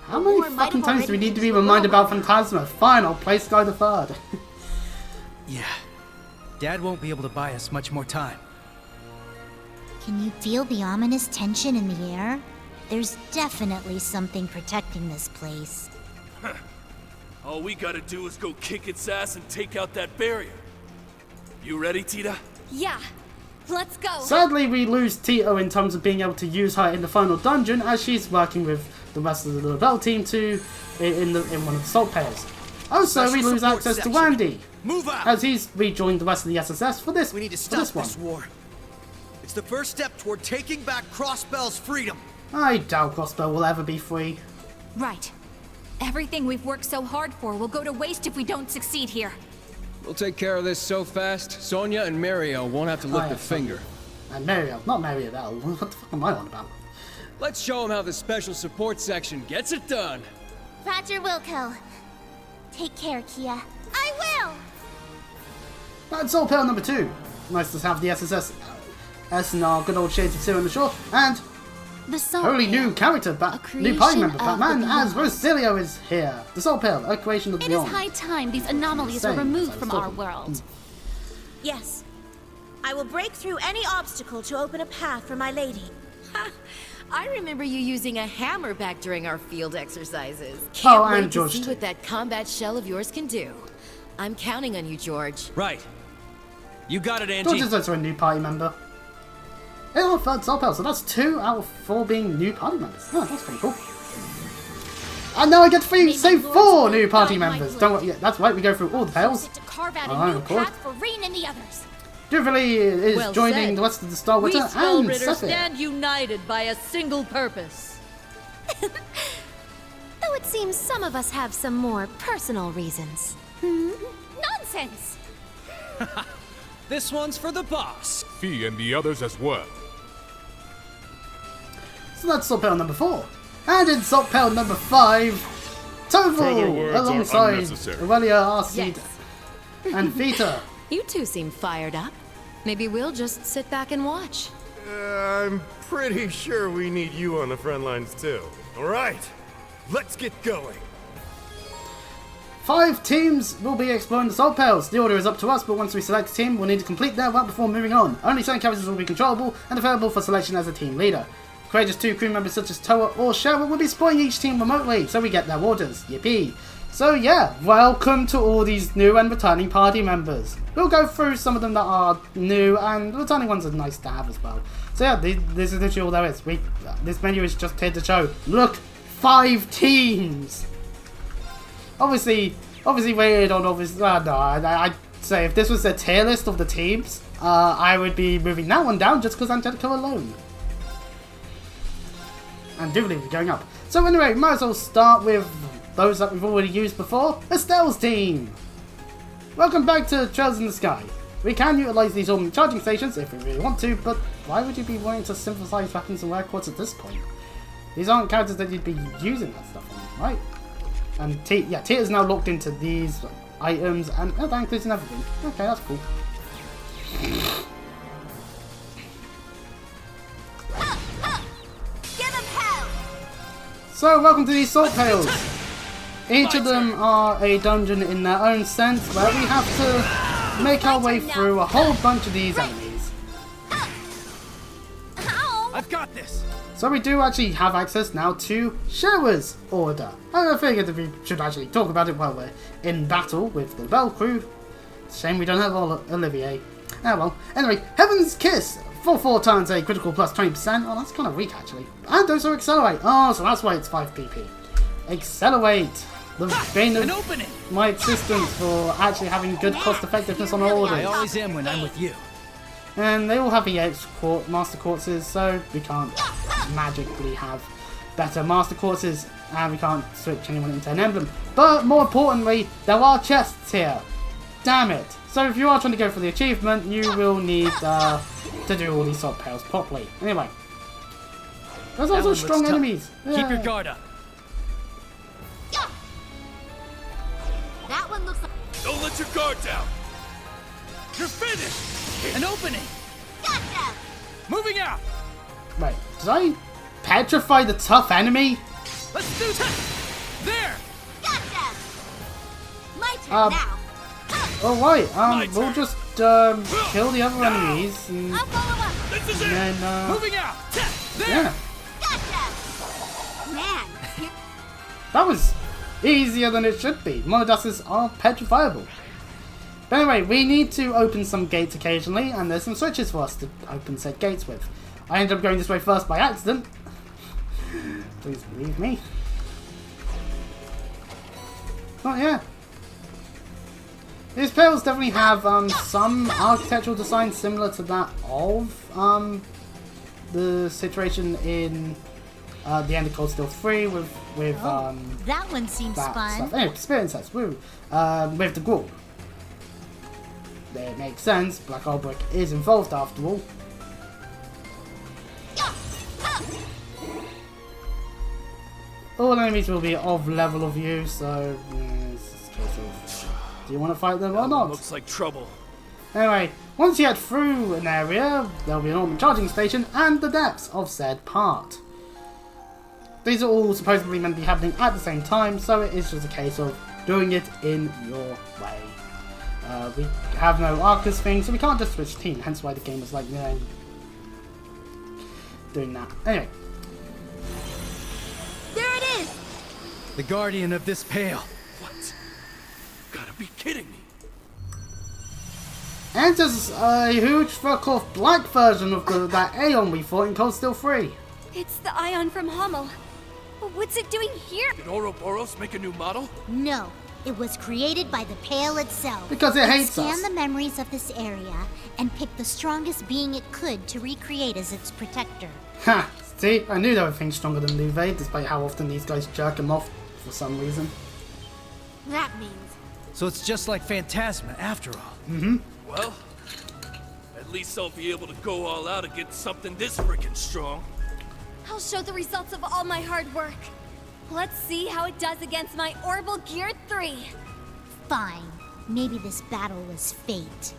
How many war might fucking have times do we already need to be reached the reminded about world. Phantasma? Fine, I'll play Sky the Third. Yeah. Dad won't be able to buy us much more time. Can you feel the ominous tension in the air? There's definitely something protecting this place. All we gotta do is go kick its ass and take out that barrier. You ready, Tita? Yeah, let's go. Sadly, we lose Tito in terms of being able to use her in the final dungeon, as she's working with the rest of the LaBelle team in one of the salt pails. Also, we lose access to Wandy, Move out! as he's rejoined the rest of the SSS for this. We need to for stop this one. this war. It's the first step toward taking back Crossbell's freedom. I doubt Crossbell will ever be free. Right. Everything we've worked so hard for will go to waste if we don't succeed here. We'll take care of this so fast, Sonia and Mario won't have to lift yeah, a finger. And Mario, not Mariabelle. What the fuck am I on about? Let's show them how the special support section gets it done. Roger Wilco. Take care, Kia. I will! That's salt pail number 2. Nice to have the SSS and our good old shades of Zero on the shore, and The salt wholly pail. new character, A new party creation member, of Batman, the as beyond. Rosilio is here. The salt pail, a creation of the It is beyond. high time these anomalies Same, were removed as I from was our talking. world. Yes. I will break through any obstacle to open a path for my lady. I remember you using a hammer back during our field exercises. Oh, Can't and wait George to see too. what that combat shell of yours can do. I'm counting on you, George. Right. You got it, George Angie. is also a new party member. Yeah, our third salt pail, so that's 2 out of 4 being new party members. Oh, that's pretty cool. And now I get to say 4 new party members. Don't worry, yeah, that's right, we go through all the pails. To carve out Oh, a new of course. path for Rain and the others. Duvalie is Well joining said. the rest of the Star We Witcher Skull and Ridders Sapphire. stand united by a single purpose. Though it seems some of us have some more personal reasons. Nonsense! This one's for the boss. Fee and the others as well. So that's salt pail number 4. And in salt pail number 5, Further Toval words are alongside unnecessary. Aurelia, Arcide, Yes. and Vita. You two seem fired up. Maybe we'll just sit back and watch. I'm pretty sure we need you on the front lines too. All right, let's get going. 5 teams will be exploring the salt pails. The order is up to us, but once we select a team, we'll need to complete their route before moving on. Only certain characters will be controllable and available for selection as a team leader. Courageous 2 crew members such as Toa or Cheryl will be supporting each team remotely, so we get their orders. Yippee! So yeah, welcome to all these new and returning party members. We'll go through some of them that are new, and the returning ones are nice to have as well. So yeah, this is literally all there is. This menu is just here to show, look, 5 teams! Obviously, obviously rated on obviously. No, I'd say if this was a tier list of the teams, I would be moving that one down just because Angelica alone. And Doobly going up. So anyway, might as well start with those that we've already used before. Estelle's team! Welcome back to Trails in the Sky. We can utilise these orbital charging stations if we really want to, but why would you be wanting to synthesize weapons and wear quads at this point? These aren't characters that you'd be using that stuff on, right? And Tia is now locked into these items, and that includes everything. Okay, that's cool. So, welcome to these salt pails. Each of them are a dungeon in their own sense, where we have to make our way through a whole bunch of these enemies. I've got this. So we do actually have access now to Shower's Order. I figured that we should actually talk about it while we're in battle with the Bell Crew. Shame we don't have Olivier. Oh well. Anyway, Heaven's Kiss for 4 times a critical plus 20%. Oh, that's kind of weak actually. And also Accelerate. Oh, so that's why it's 5 PP. Accelerate. The bane of my existence for actually having good cost effectiveness on our orders. I always am when I'm with you. And they all have EX Master Quartzes, so we can't magically have better Master Quartzes, and we can't switch anyone into an emblem. But more importantly, there are chests here. Damn it. So if you are trying to go for the achievement, you will need to do all these salt pails properly. Anyway. There's also strong enemies. Yeah. Keep your guard up. That one looks like... Don't let your guard down. You're finished. An opening. Gotcha. Moving out. Right. Did I petrify the tough enemy? Let's do that. There. Gotcha. My turn now. Alright, we'll just kill the other enemies and I'll follow up. This is it. then Moving out. There. Yeah. Gotcha. Man. That was easier than it should be. Monodusses are petrifiable. But anyway, we need to open some gates occasionally, and there's some switches for us to open said gates with. I ended up going this way first by accident. Please believe me. Oh yeah. These pails definitely have some architectural design similar to that of the situation in the end of Cold Steel 3 with that one seems fun. Stuff. Anyway, experience test, woo. With the group. It makes sense. Black Hole Brick is involved after all. All enemies will be of level of you, so it's just a case of, do you want to fight them or not? Looks like trouble. Anyway, once you head through an area, there'll be an orbital charging station and the depths of said part. These are all supposedly meant to be happening at the same time, so it is just a case of doing it in your way. We have no Arcus thing, so we can't just switch team, hence why the game was like, yeah, doing that. Anyway. There it is! The guardian of this pail. What? Gotta be kidding me. Enters a huge fuck-off black version of that Aeon we fought in Cold Steel 3. It's the Ion from Hummel. What's it doing here? Did Ouroboros make a new model? No. It was created by the Pale itself. Because it hates us. Scan the memories of this area and pick the strongest being it could to recreate as its protector. Ha! See, I knew there were things stronger than Louvet, despite how often these guys jerk him off for some reason. That means... So it's just like Phantasma after all. Mm-hmm. Well, at least I'll be able to go all out against something this freaking strong. I'll show the results of all my hard work. Let's see how it does against my Orbital Gear 3. Fine. Maybe this battle was fate.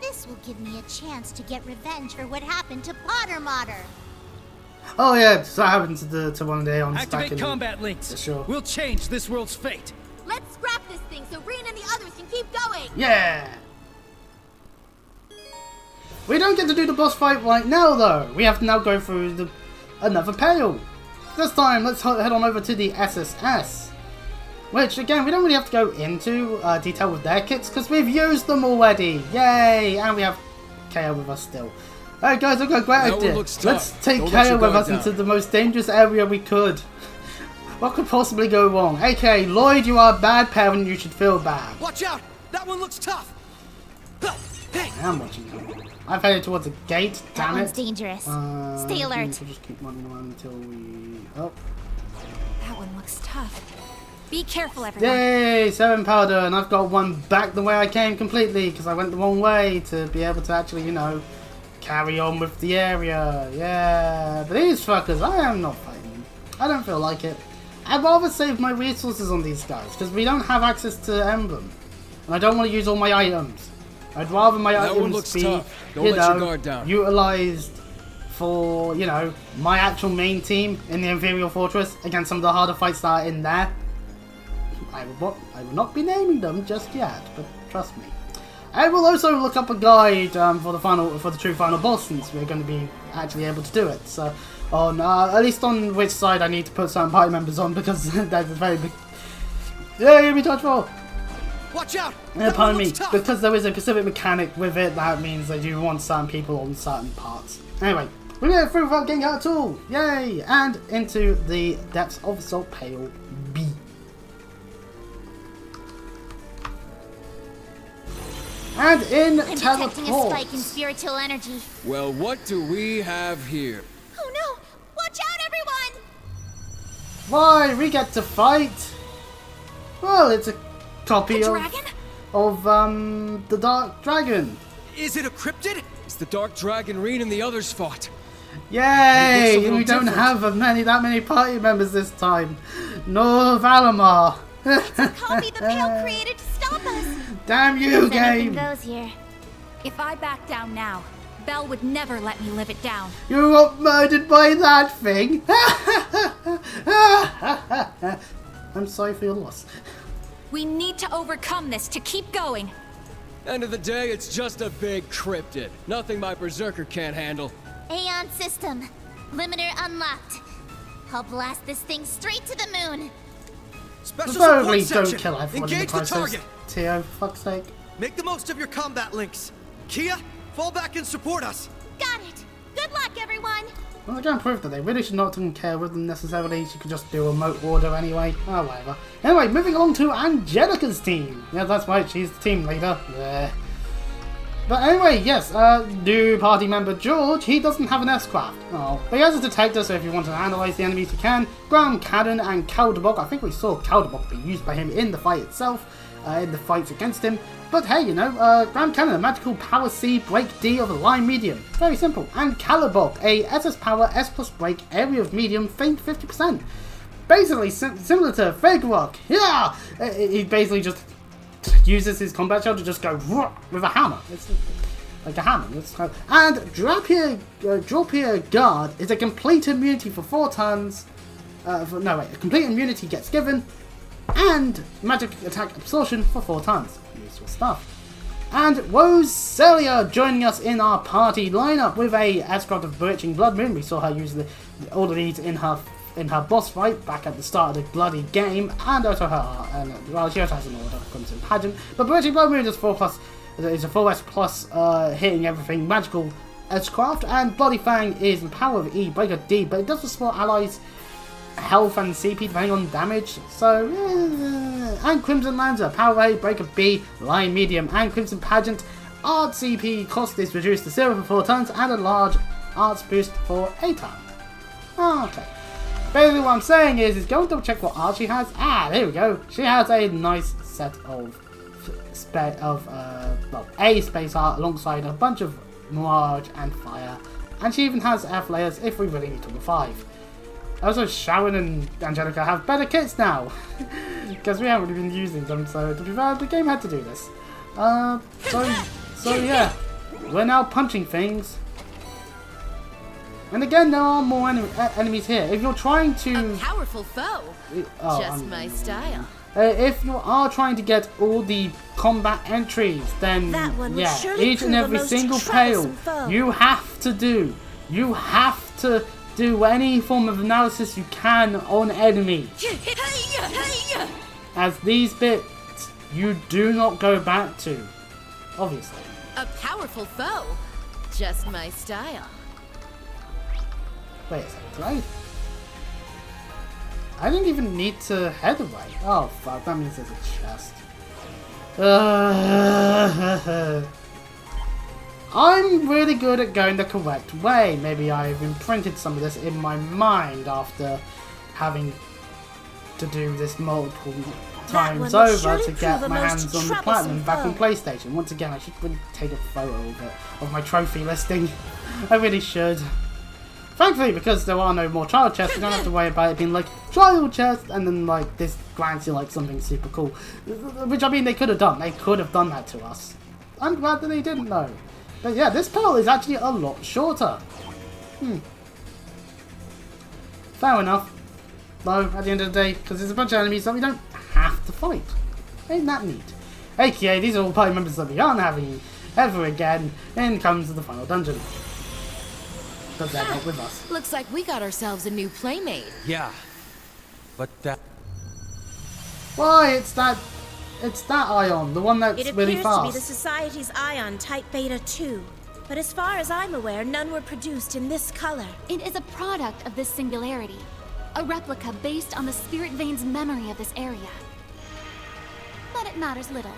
This will give me a chance to get revenge for what happened to Potter Mater. Oh yeah, so that happened to one of the Aeons back Activate in combat links. Sure. We'll change this world's fate. Let's scrap this thing so Reen and the others can keep going. Yeah! We don't get to do the boss fight right now though. We have to now go through another pail. This time, let's head on over to the SSS. Which, again, we don't really have to go into detail with their kits, because we've used them already. Yay! And we have KO with us still. Alright guys, I've got a great idea. Let's take KO with us into the most dangerous area we could. What could possibly go wrong? AKA, Lloyd, you are a bad parent, you should feel bad. Watch out! That one looks tough! Hey! I am watching you. I've headed towards a gate, damn That one's it. dangerous. Stay alert. We'll just keep running around until we... Oh. That one looks tough. Be careful, everyone. Yay! 7 powder, and I've got one back the way I came completely, because I went the wrong way to be able to actually, you know, carry on with the area. Yeah. But these fuckers, I am not fighting them. I don't feel like it. I'd rather save my resources on these guys, because we don't have access to Emblem. And I don't want to use all my items. I'd rather my items be, you know, utilized for, you know, my actual main team in the Imperial Fortress against some of the harder fights that are in there. I will not be naming them just yet, but trust me. I will also look up a guide for the true final boss, since we're going to be actually able to do it. So, on at least on which side I need to put certain party members on, because that's a very big. Yeah, give me touch roll. Watch out! Pardon me, because there is a specific mechanic with it, that means they do want certain people on certain parts. Anyway, we made it through without getting out at all! Yay! And into the depths of Salt Pale B. And in I'm detecting a teleport. spike in spiritual energy. Well, what do we have here? Oh no! Watch out, everyone! Why, we get to fight? Well, it's a copy of the Dark Dragon. Is it a cryptid? It's the Dark Dragon Reed and the others fought. Yay! We don't have that many party members this time. No Valamar. It's a copy the Pale created to stop us. Damn you, Anything game! goes here. If I back down now, Belle would never let me live it down. You got murdered by that thing. I'm sorry for your loss. We need to overcome this to keep going. End of the day, it's just a big cryptid. Nothing my berserker can't handle. Aeon system. Limiter unlocked. I'll blast this thing straight to the moon. Special Preferably support don't section. kill everyone in the Engage the process. target. Tio, for fuck's sake. Make the most of your combat links. Kia, fall back and support us. Got it. Good luck, everyone. Well, I can prove that they really should not care with them necessarily. She could just do a remote order anyway. Oh, whatever. Anyway, moving on to Angelica's team. Yeah, that's right. She's the team leader. Yeah. But anyway, yes, new party member George, he doesn't have an S-craft. Oh, but he has a detector, so if you want to analyze the enemies, you can. Ground Cannon and Caldebog, I think we saw Caldebog be used by him in the fight itself, in the fights against him. But hey, you know, Ground Cannon, a magical power C, break D of a line medium. Very simple. And Calibog, a SS power, S plus break, area of medium, faint 50%. Basically, similar to Fegrock. Yeah! He basically just uses his combat shell to just go with a hammer. It's like a hammer. And Drapier Guard is a complete immunity for 4 turns. A complete immunity gets given, and magic attack absorption for 4 turns. Useful stuff. And Roselia joining us in our party lineup with a S-craft of Bewitching Blood Moon. We saw her use all of these in her boss fight back at the start of the bloody game, and also well, she also has an order Crimson Pageant, but Bewitching Blood Moon is a 4S plus hitting everything magical S-craft, and Bloody Fang is the power of E, breaker D, but it does restore allies health and CP depending on damage, so and Crimson Lancer, power A, breaker B, line medium, and Crimson Pageant, art CP cost is reduced to 0 for 4 turns, and a large arts boost for a turn. Okay. Basically what I'm saying is go and double check what art she has. Ah, there we go. She has a nice set of A space art alongside a bunch of Mirage and Fire. And she even has F layers if we really need to 5. Also, Sharon and Angelica have better kits now. Because we haven't really been using them, so to be fair, the game had to do this. So yeah. We're now punching things. And again, there are more enemies here. If you're trying to... A powerful foe. Just my style. If you are trying to get all the combat entries, then yeah, each and every single pale you have to do. You have to do any form of analysis you can on enemy. As these bits you do not go back to, obviously. A powerful foe. Just my style. Wait a second, right? I didn't even need to head away. Oh fuck, that means there's a chest. I'm really good at going the correct way. Maybe I've imprinted some of this in my mind after having to do this multiple times over to get my hands on the platinum back on PlayStation. Once again, I should really take a photo of my trophy listing. I really should. Thankfully, because there are no more trial chests, you don't have to worry about it being like trial chest and then like this grants you like something super cool. Which I mean they could have done. They could have done that to us. I'm glad that they didn't though. But yeah, this pearl is actually a lot shorter. Fair enough. Though, at the end of the day, because there's a bunch of enemies that we don't have to fight. Ain't that neat? AKA, these are all party members that we aren't having ever again. In comes the final dungeon. But they're not with us. Looks like we got ourselves a new playmate. Yeah. But that... Why, it's that ion, the one that's really fast. It appears to be the Society's ion Type Beta 2. But as far as I'm aware, none were produced in this color. It is a product of this singularity. A replica based on the Spirit Vein's memory of this area. But it matters little.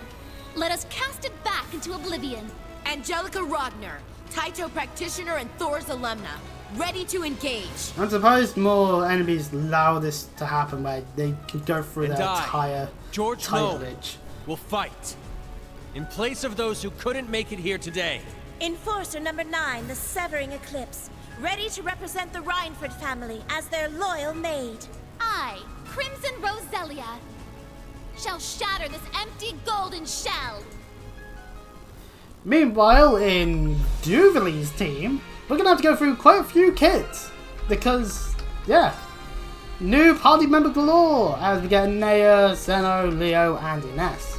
Let us cast it back into oblivion. Angelica Rogner, Taito practitioner and Thor's alumna, ready to engage. I'm surprised more enemies allow this to happen, where they can go through their entire George ridge. Will fight in place of those who couldn't make it here today. Enforcer number 9, the Severing Eclipse, ready to represent the Reinford family as their loyal maid. I, Crimson Roselia, shall shatter this empty golden shell. Meanwhile, in Duvalie's team, we're gonna have to go through quite a few kits. Because, yeah, new party member galore as we get Nea, Zeno, Leo, and Ines.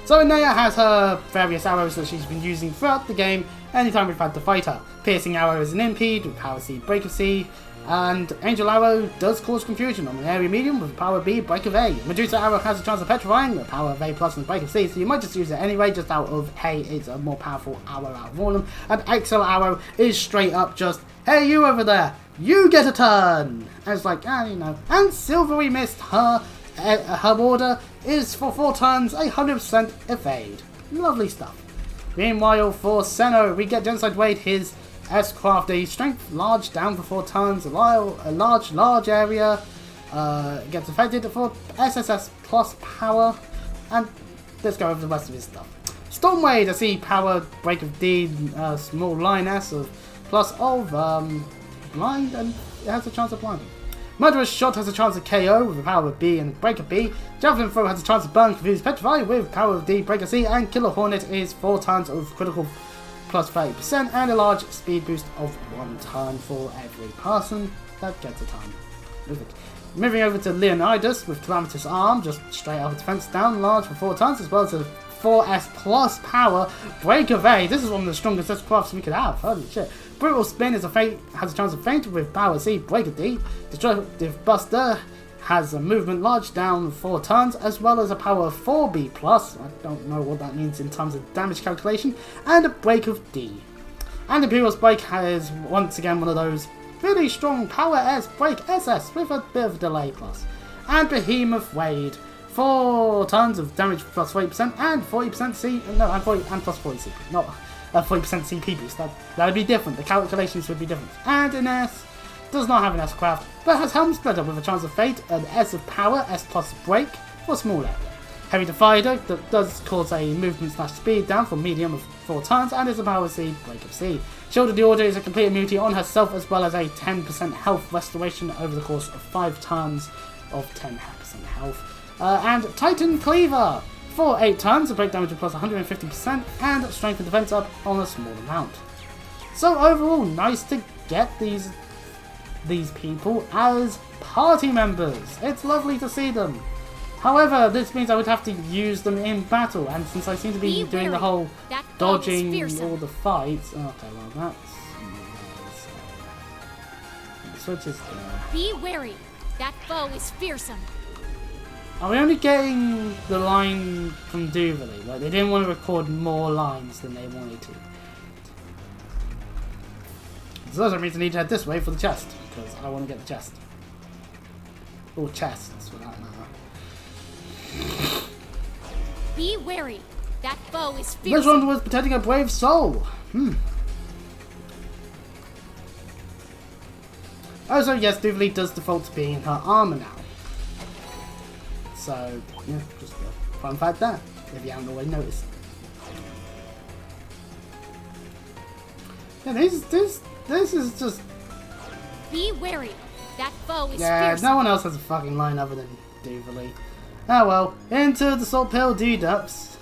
So Nea has her various arrows that she's been using throughout the game anytime we've had to fight her. Piercing arrow is an impede with power C, break of C, and Angel Arrow does cause confusion on an area medium with power B, break of A. Medusa Arrow has a chance of petrifying with power of A plus and break of C, so you might just use it anyway, just out of, hey, it's a more powerful arrow out of all of them. And Excel Arrow is straight up just, hey, you over there, you get a turn! And it's like, you know. And Silvery Mist, her order is for 4 turns, 100% evade. Lovely stuff. Meanwhile, for Senno, we get Genocide Wade, his S-Craft, a strength large down for 4 turns, a large area, gets affected for SSS plus power, and let's go over the rest of his stuff. Stormwade, I see power, break of D, small lioness of plus of blind, and it has a chance of blinding. Murderous Shot has a chance of KO with the power of B and break of B. Javelin Throw has a chance of burn, confuse, petrify with power of D, break of C, and Killer Hornet is 4 turns of critical plus 30% and a large speed boost of 1 turn for every person that gets a turn. Moving over to Leonidas with Calamitous Arm, just straight up defense down large for 4 turns, as well as a 4S plus power break of A. This is one of the strongest S-crafts we could have. Holy shit. Brutal Spin is has a chance of faint with power C, break of D. Destructive Buster has a movement large down 4 turns, as well as a power of 4B+, I don't know what that means in terms of damage calculation, and a break of D. And Imperial Spike has once again one of those really strong power S break SS with a bit of a delay plus. And Behemoth Wade, 4 turns of damage plus 40% and 40% C, no, and plus 40 CP, not 40% CP boost, that would be different, the calculations would be different. And Ines does not have an S-Craft, but has Helm Splitter with a chance of fate, an S of power, S plus break, for small area. Heavy Divider that does cause a movement / speed down for medium of 4 turns, and is a power C, break of C. Shield of the Order is a complete immunity on herself, as well as a 10% health restoration over the course of 5 turns of 10% health. And Titan Cleaver, for 8 turns, a break damage of plus 150%, and strength and defense up on a small amount. So overall, nice to get these people as party members. It's lovely to see them. However, this means I would have to use them in battle, and since I seem to be doing the whole dodging all the fights, okay, well that's switches there. Be wary, that foe is fearsome. Are we only getting the line from Duvalie? Like, they didn't want to record more lines than they wanted to. So that means I need to head this way for the chest, because I want to get the chest. Or chests, for that matter. Be wary. That foe is fierce. This one was protecting a brave soul. Also, yes, Duvalie does default to being in her armor now. So, yeah, just a fun fact there, if you haven't already noticed. Yeah, this is just... Be wary. That foe is yeah, fierce. no one else has a fucking line other than Duvalie. Oh well, into the Salt Pale D-Depths.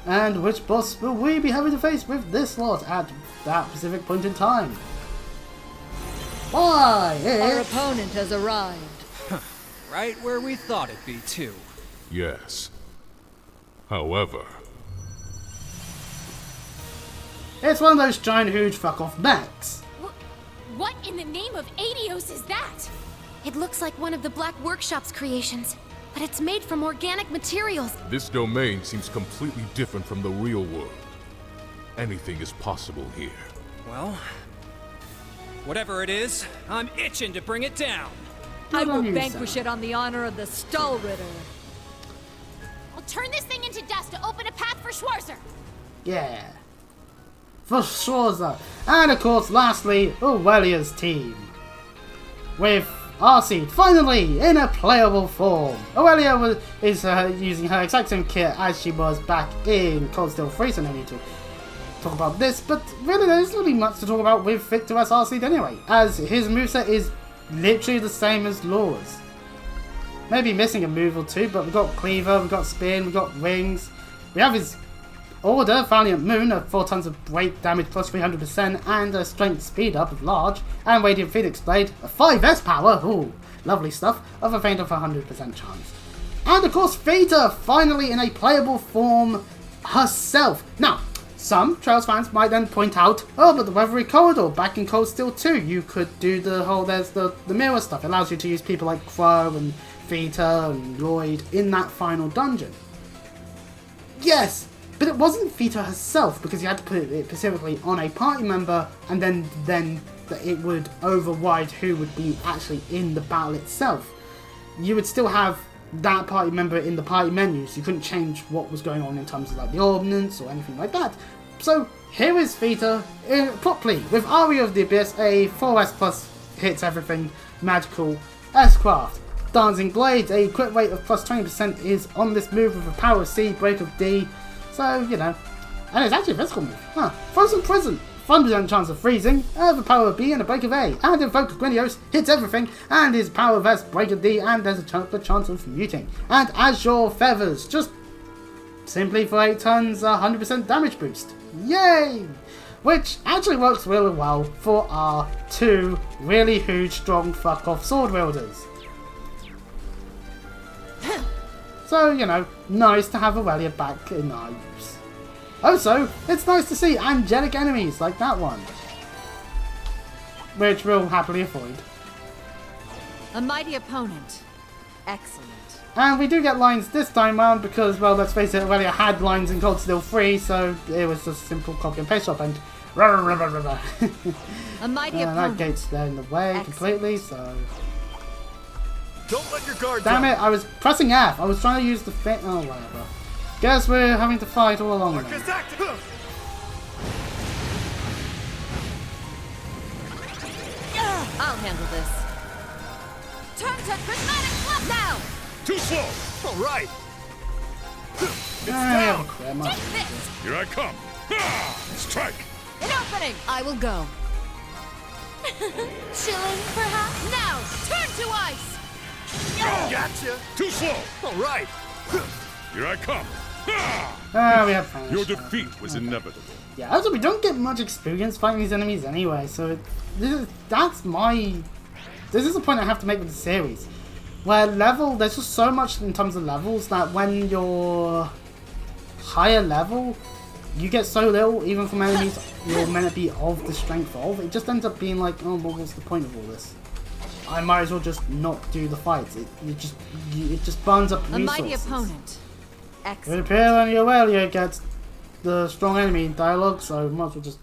And which boss will we be having to face with this lot at that specific point in time? Why? Our opponent has arrived. Right where we thought it'd be, too. Yes. However... It's one of those giant huge fuck-off mechs. What in the name of Adios is that? It looks like one of the Black Workshop's creations, but it's made from organic materials. This domain seems completely different from the real world. Anything is possible here. Well, whatever it is, I'm itching to bring it down. I will vanquish it on the honor of the Stahlritter. I'll turn this thing into dust to open a path for Schwarzer. Yeah. For Schwarzer. And of course, lastly, Aurelia's team. With Arcee finally in a playable form. Aurelia is using her exact same kit as she was back in Cold Steel 3, so no need to talk about this, but really there isn't really much to talk about with Victor S. Arcee anyway, as his moveset is literally the same as Laura's. Maybe missing a move or two, but we've got Cleaver, we've got Spin, we've got Rings. We have his Order, Valiant Moon, of 4 tons of weight damage plus 300%, and a strength speed up of large, and Radiant Phoenix Blade, a 5S power, ooh, lovely stuff, of a feint of 100% chance. And of course, Vita, finally in a playable form herself. Now, some Trails fans might then point out, oh, but the Weathery Corridor back in Cold Steel 2, you could do the whole, there's the mirror stuff. It allows you to use people like Crow and Vita and Lloyd in that final dungeon. Yes, but it wasn't Vita herself, because you had to put it specifically on a party member, and then it would override who would be actually in the battle itself. You would still have that party member in the party menus. You couldn't change what was going on in terms of like the ordnance or anything like that. So here is Vita properly with Aria of the Abyss, a 4S plus hits everything magical S-Craft. Dancing Blades, a crit rate of plus 20% is on this move with a power of C, break of D. So, you know, and it's actually a physical move. Frozen Prison, 100% chance of freezing, the power of B and a break of A, and Invoke of Gwenios hits everything, and his power of S, break of D, and there's a chance of muting. And Azure Feathers, just simply for 8 tons, 100% damage boost. Yay! Which actually works really well for our 2 really huge, strong fuck-off sword wielders. So, you know, nice to have Aurelia back in our use. Also, it's nice to see angelic enemies like that one, which we'll happily avoid. A mighty opponent. Excellent. And we do get lines this time round because, well, let's face it, Aurelia had lines in Cold Steel 3, so it was just a simple copy and paste swap, and a mighty opponent. That gate's there in the way completely, so... Don't let your guard Damn down. it, I was pressing F. I was trying to use the fit. Oh, whatever. Guess we're having to fight all along then. I'll handle this. Turn to prismatic flux now! Too slow! Alright! It's down! Take this! Here I come! Strike! An opening! I will go. Chilling, perhaps? Now, turn to ice! Gotcha! Too slow! Alright! Here I come! We have finished. Your defeat was inevitable. Yeah, also we don't get much experience fighting these enemies anyway, so this is the point I have to make with the series. Where there's just so much in terms of levels that when you're higher level, you get so little, even from enemies you're meant to be of the strength of. It just ends up being like, oh, well, what's the point of all this? I might as well just not do the fights. It just burns up resources. A mighty opponent. Excellent. It appears only Aurelia gets the strong enemy dialogue, so might as well just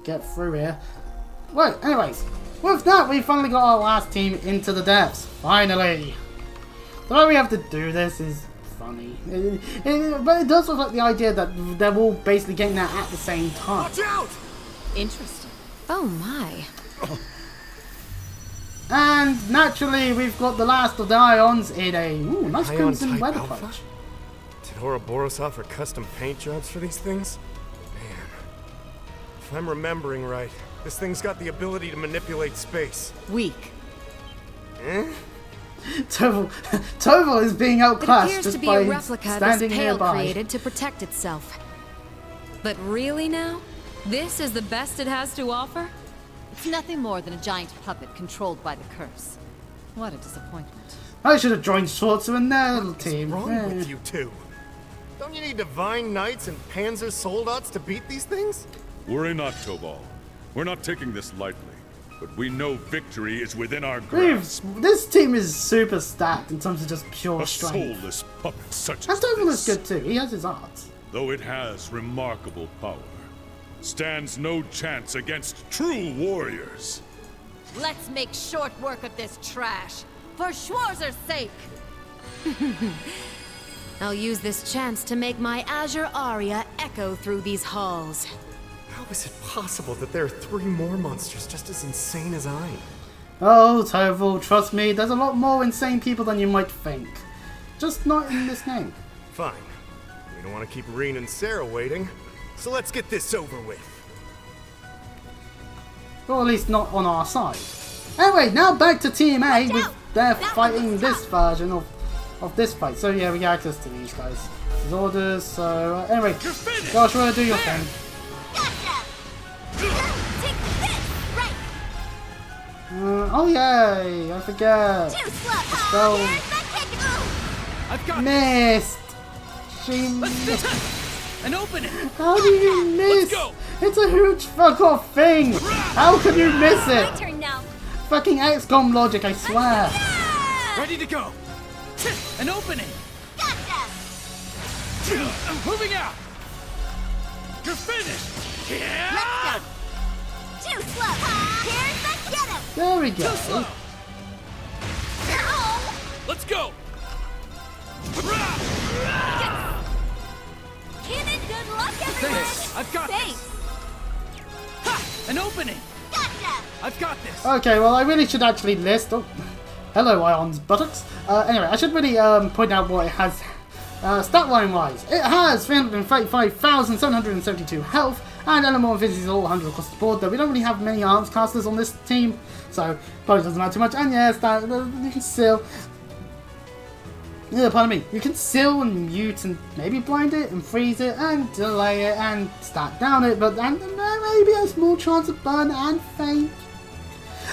get through here. Right, anyways, with that we finally got our last team into the depths. Finally! The way we have to do this is funny. But it does look like the idea that they're all basically getting there at the same time. Watch out! Interesting. Oh my. And naturally, we've got the last of the Ions in a nice crimson Ion-type weather alpha? patch. Did Ouroboros offer custom paint jobs for these things? Man. If I'm remembering right, this thing's got the ability to manipulate space. Weak. Eh? Toval is being It outclassed appears just to be by a replica standing this Pale nearby. created to protect itself. But really now? This is the best it has to offer? It's nothing more than a giant puppet controlled by the curse. What a disappointment. I should have joined Schwarzer in their little team. What's wrong with you two? Don't you need divine knights and panzer soldats to beat these things? Worry not, Tobal. We're not taking this lightly, but we know victory is within our grasp. This team is super stacked in terms of just pure A strength. soulless puppet such And as Toval this, is good too. He has his art. though it has remarkable power, stands no chance against true warriors. Let's make short work of this trash, for Schwarzer's sake. I'll use this chance to make my Azure aria echo through these halls. How is it possible that there are 3 more monsters just as insane as I am? Oh, Toval, trust me, there's a lot more insane people than you might think. Just not in this game. Fine. We don't want to keep Reen and Sarah waiting, so let's get this over with. Or at least not on our side. Anyway, now back to Team A with they're fighting this version of this fight. So yeah, we get access to these guys. These orders, so anyway, Joshua, do your thing. Oh yay, I forget. Spell missed. She missed. An opening. How do you miss? It's a huge fuck off thing. How can you miss it? My turn now. Fucking XCOM logic, I swear. Ready to go. An opening. I'm moving out. You're finished. Yeah. Too slow. Here's the get him. There we Too go. slow. Let's go. Cannon, good luck, everyone. Thanks. I've got Thanks. this. Ha! An opening. Gotcha. I've got this. Okay, well I really should actually list. Oh, hello, Ion's buttocks. Anyway, I should really point out what it has. Stat line wise, it has 335,772 health, and Elemental Efficiency is all 100 across the board, though we don't really have many arms casters on this team, so probably doesn't matter too much. And yes, that, you can still. Yeah, pardon me. You can seal and mute and maybe blind it and freeze it and delay it and stat down it, but and maybe a small chance of burn and faint.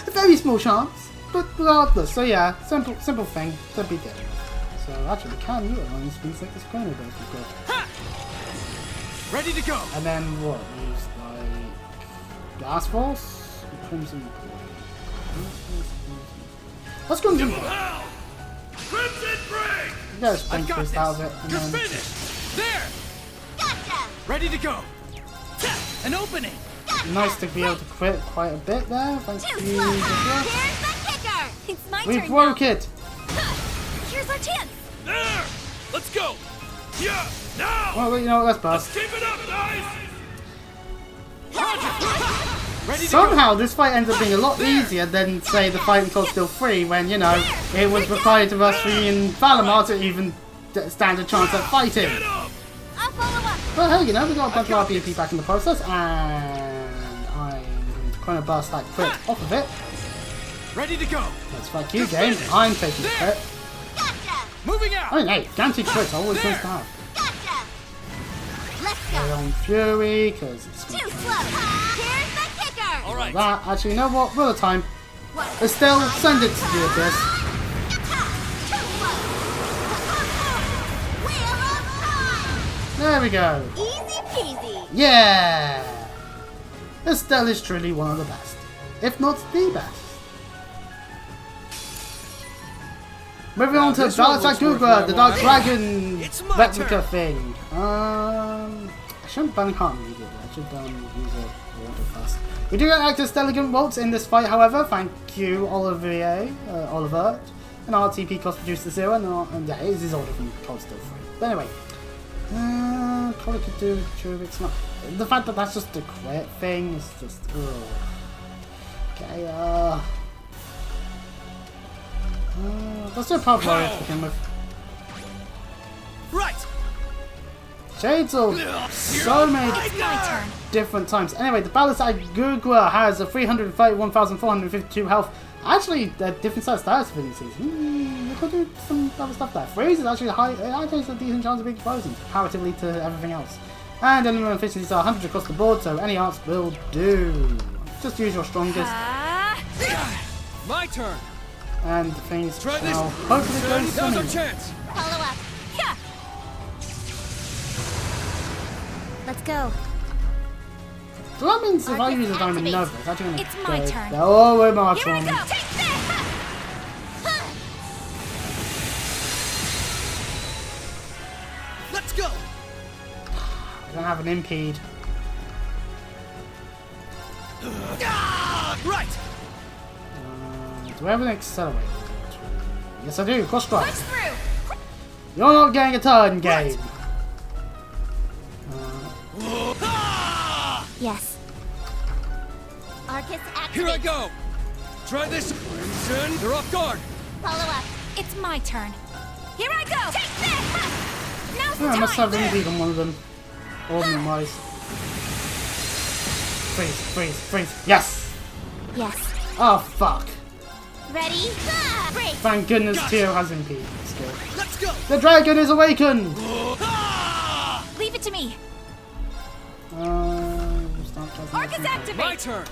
A very small chance, but regardless. So yeah, simple thing. Don't be dead. So actually, we can utilize things like this chrono burst we've got. Ready to go. And then what? Use like gas force, crimson. Let's go and do that. Crimson break. Go sprint boost out of it. And You're then finished. There. Gotcha. Ready to go. An opening. nice to be able to crit quite a bit there. Thank you. Joshua. Here's the kicker. It's my We turn broke now. it. Here's our chance. There. Let's go. Yeah. Now. Well, you know what? Let's bust. Keep it up, guys. Ready to Somehow this fight ends up being a lot easier than, say, the fight in Cold Steel 3 when, you know, it was required of us in Valamar to even stand a chance at fighting. I'll follow up. But hey, you know, we got a bunch of our BP back in the process, and I'm going to kind of burst that crit off of it. Ready to go. That's fuck you, game. I'm taking the crit. Moving out. I mean, hey, guaranteed crits are always nice to have. Let's Play on Fury, because it's Too slow. Here's the kicker. All right. that. Actually, you know what? We're the time. Estelle, send it to the abyss. There we go. Easy peasy. Yeah! Estelle is truly one of the best. If not the best. Moving on to this one looks worth my Dark the Dark while. Dragon It's my replica turn. thing. I shouldn't ban can't immediately. I should use a water first. We do get access to Elegant Waltz in this fight, however. Thank you, Oliver. an RTP cost reduced to 0, and yeah, it is older from Cold Steel 3. But anyway, probably could do Chubik's not. The fact that that's just a quit thing is just. Ugh. Okay, let's do a Pop Warrior to begin with. Right! Shades of so many different times. Anyway, the Balisai Gugwa has a 331,452 health. Actually, they're different sets of stats within the season. We could do some other stuff there. Freeze is actually high. It actually has a decent chance of being frozen, comparatively to everything else. And animal efficiencies are 100 across the board, so any arts will do. Just use your strongest. My turn. And things shall hopefully go swimming. Now's our chance. Follow up. Yeah. Let's go. So that means if I use a Diamond Nova, it's actually going to It's my turn. Oh, we're marching. Here we go. Take this. Let's go. I don't have an impede. Right. Do I have an accelerator? Yes, I do. Cross strike. Push through. You're not getting a turn, game. Yes. Arcus activate. Here I go. Try this. Crimson, they're off guard. Follow up. It's my turn. Here I go. Take this. Now's the I time. must have an impede on one of them. Otherwise. Freeze. Yes. Yes. Oh, fuck. Ready? Break. Thank goodness Tio has impede still. Let's go. The dragon is awakened! Leave it to me. Arcus activate. My turn.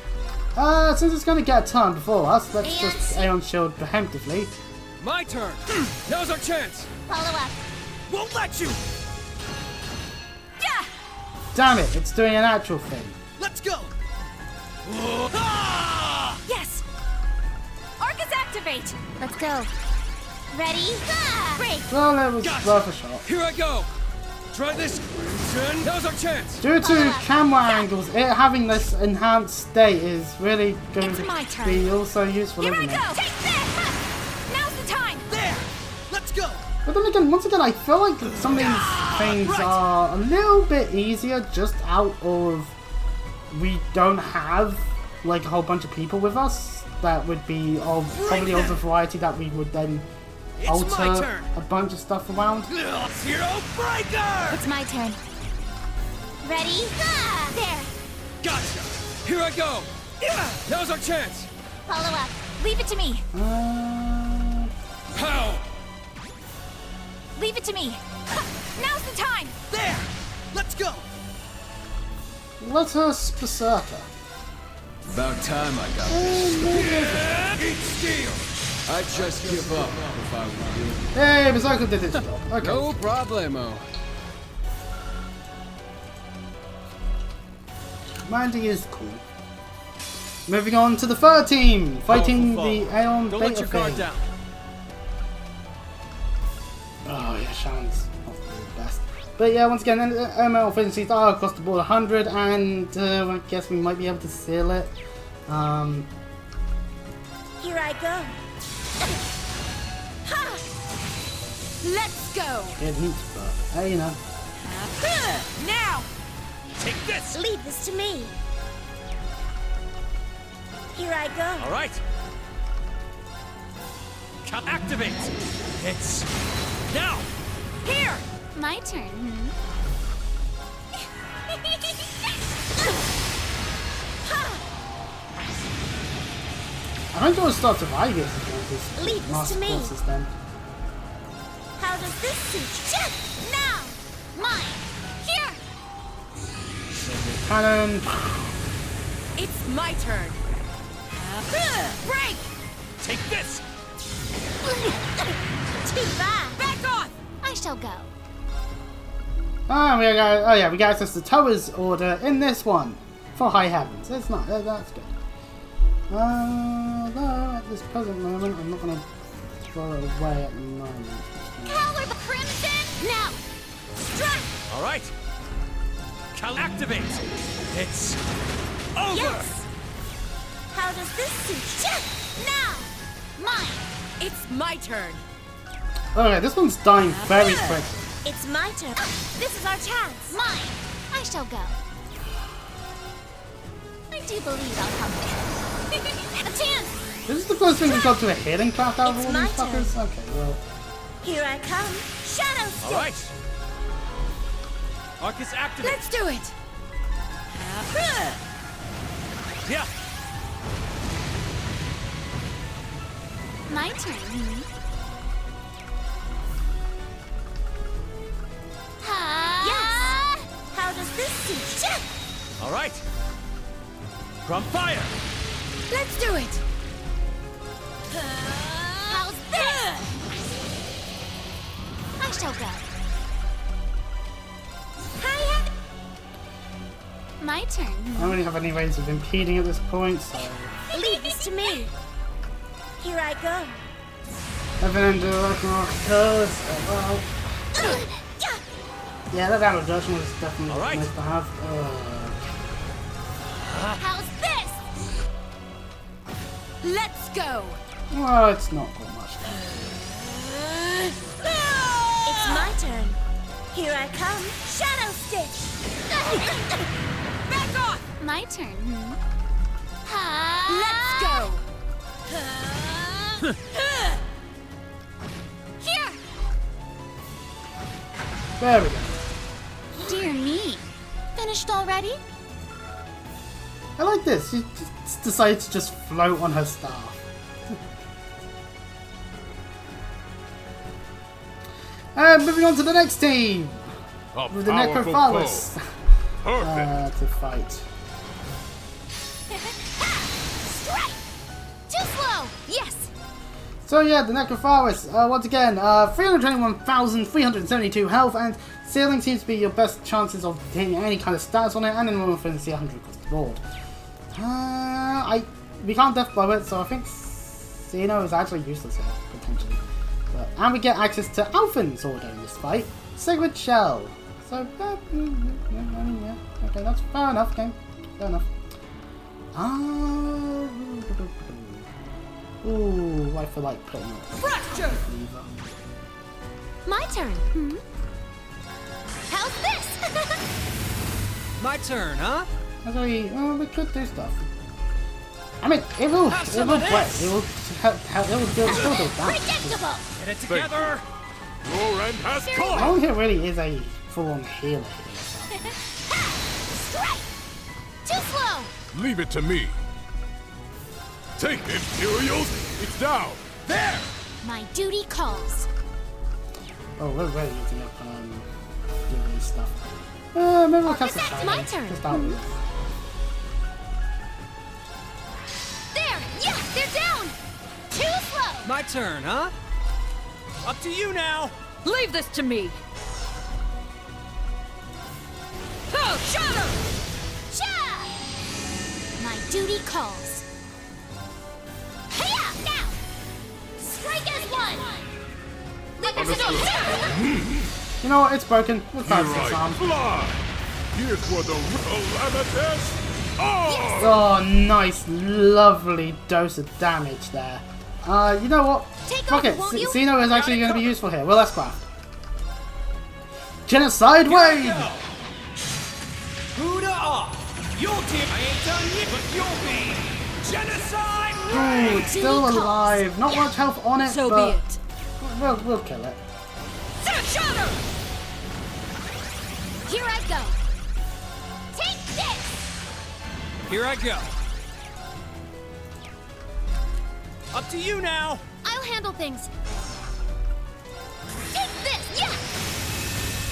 Since it's going to get a turn before us, let's just Aeon Shield preemptively. My turn. Now's our chance. Follow up. Won't let you. Yeah. Damn it, it's doing an actual thing. Let's go. Yes. Arcus activate. Let's go. Ready? Break. Well, it was worth a shot. Here I go. Try this. Crimson, now's our chance. Due to camera angles, it having this enhanced state is really going to be also useful, Here isn't I it? go. Take this. Now's the time. There. Let's go. But then again, once again, I feel like some of these things are a little bit easier just out of we don't have like a whole bunch of people with us that would be of probably of the variety that we would then alter a bunch of stuff around. Zero breaker. It's my turn. Ready? There. Gotcha. Here I go. Now's our chance. Follow up. Leave it to me. How? Leave it to me. Now's the time. There. Let's go. Let us Berserker. About time I got this. Eat steel. I'd just give up if I were you. Hey, Berserker did its job. Okay. No problemo. Landing is cool. Moving on to the third team, fighting the Aeon Don't Beta let your guard thing. down. Oh yeah, Shannon's not the best. But yeah, once again, ML efficiencies are across the board 100, and I guess we might be able to seal it. Here I go. Let's go. Didn't, but hey, you know. Now. Take this. Leave this to me. Here I go. All right. Activate. It's now. Here. My turn. I think we'll start surviving against Leave these this master to me. forces then. How does this suit you? Now. Mine. Here. Cannon. It's my turn. Break. Take this. Too bad. Back off. I shall go. We got access to Tower's order in this one for High Heavens. It's not that's good. Though at this present moment, I'm not gonna throw it away at the moment. Color the crimson. Now. Strike. All right. Activate. It's over. Yes. How does this suit you? Now. Mine. It's my turn. Okay, this one's dying very quick. It's my turn. This is our chance. Mine! I shall go. I do believe I'll come back. A chance! This is the first thing we got to a healing craft out of It's all my these fuckers? turn. Okay, well. Here I come. Shadow Stitch. All right. Arcus activate. Let's do it. Yeah. My turn. Yes. How does this suit? All right. From fire. Let's do it. How's this? I shall go. Hiya. My turn. I don't really have any ways of impeding at this point, so. Leave this to me. Here I go. I've been into like more curse. Well. Yeah, that damage reduction was definitely nice to have. How's this? Let's go. Well, it's not got much left. It's my turn. Here I come. Shadow Stitch. Back off. My turn. Let's go. Here. There we go. Dear me. Finished already? I like this. She just decided to just float on her staff. And moving on to the next team. With the Necrophagus to fight. Strike! Too slow! Yes! So yeah, the Necrophagus, once again, 321,372 health, and Sealing seems to be your best chances of getting any kind of stats on it, and then we'll see 100 across the board. We can't death blow it, so I think Xeno is actually useless here, potentially. And we get access to Alphin's order in this fight, Sigrid Shell. So, yeah, okay, that's fair enough, game. Fair enough. Ooh, I feel like putting it. Fracture! My turn. How's this? My turn, huh? Actually, we could do stuff. I mean, it will break. It will still do damage. Predictable! Get it together! Your end has come! I don't think it really is a full-on healer here. Strike! Too slow! Leave it to me. Take Imperials! It's down! There! My duty calls. Oh, we're really using up doing stuff. Maybe we'll cast a That's my turn. Just out with. There! Yeah! They're down! Too slow! My turn, huh? Up to you now! Leave this to me! Oh, shatter! Cha! My duty calls. Hiya! Now! Strike as one! Leave it to me! You know what? It's broken. We'll Here cast this I arm. fly! Here's for the Calamitas! Oh! Oh, nice, lovely dose of damage there. You know what? Take Fuck over, it. won't you? Xeno is actually going to be useful here. Well, let's craft. Genocide Wave! Buddha off! You'll team. I ain't done yet, but you'll be genocide. Ooh, it's still alive. Not much health on it, So but be it. We'll kill it. Shatter! Here I go! Take this! Here I go. Up to you now. I'll handle things. Take this! Yeah!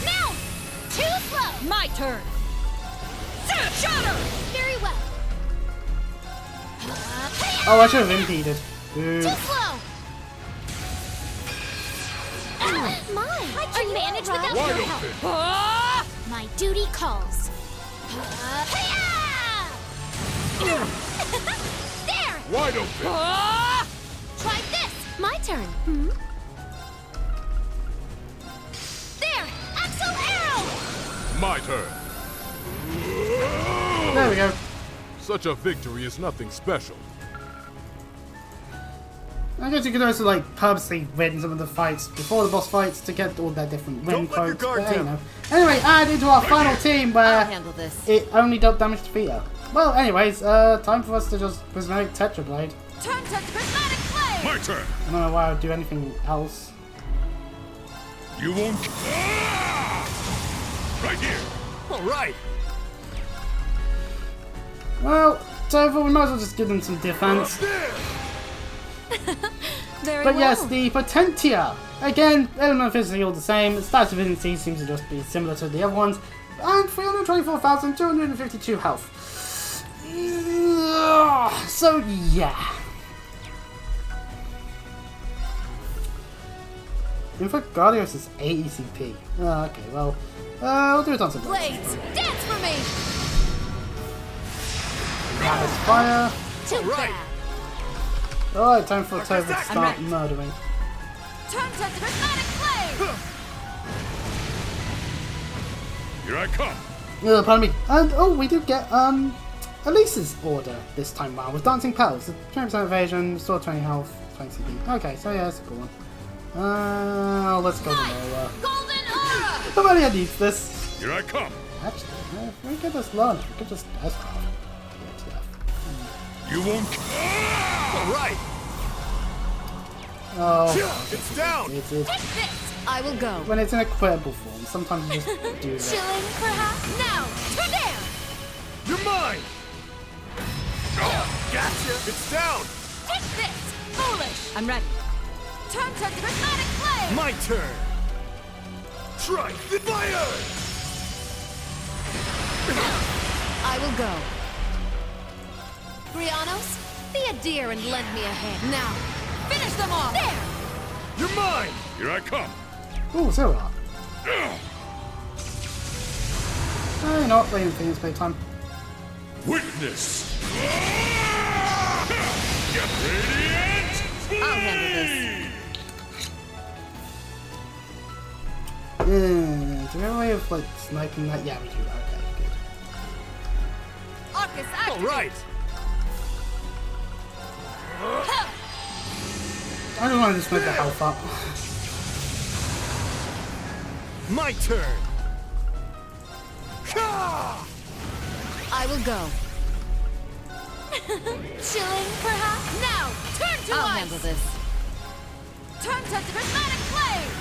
Now! Too slow! My turn! Shatter! Very well. Oh, I should have impeded. Ooh. Too slow! Mine! I can manage without Wide your open. help. My duty calls. There! Wide open! Try this! My turn. There! Axel Arrow! My turn. There we go. Such a victory is nothing special. I guess you could also like purposely win some of the fights before the boss fights to get all their different win quotes. But, hey, you know. Anyway, add into our final team where it only dealt damage to Vita. Well, anyways, time for us to just prismatic Tetra Blade. Turn to prismatic blade. My turn. I don't know why I would do anything else. You won't. Right here. All right. Well, so we might as well just give them some defense. But yes, the Potentia. Again, element of physically all the same. Stats divinity seems to just be similar to the other ones. And 324,252 health. So, yeah. Infogardios is 80 CP. Okay, well, we'll do it on some Blades, dance for me! Rapid fire. Too bad. Alright, time for Tova to start murdering. Turn to prismatic blade! Here I come. Pardon me. And, oh, we did get, Elise's order this time round with Dancing Petals. 20% evasion, restore 20 health, 20 CP. Okay, so yeah, that's a cool one. Let's go to Nora. Golden aura! Nobody needs this. Here I come. Actually, if we could just launch, we could just S-craft. You won't. All right. Oh, it's down. It's Take this. I will go. When it's in a equitable form, sometimes you just do that. Chilling, perhaps. Now, turn down. You're mine. Gotcha. It's down. Take this. Foolish. I'm ready. Turn to prismatic blade. My turn. Try the fire. I will go. Brianos, be a dear and lend me a hand. Now, finish them off. There. You're mine. Here I come. Ooh, Zero. You know what? Wait until it's playtime. Witness. Get radiant. I'll handle this. Do we have a way of like sniping that? Yeah, we do. Okay, good. Arcus, activate. All right. I don't want to just make the health up. My turn. I will go. Chilling, perhaps? Now, turn to I'll ice. handle this. Turn to prismatic blade.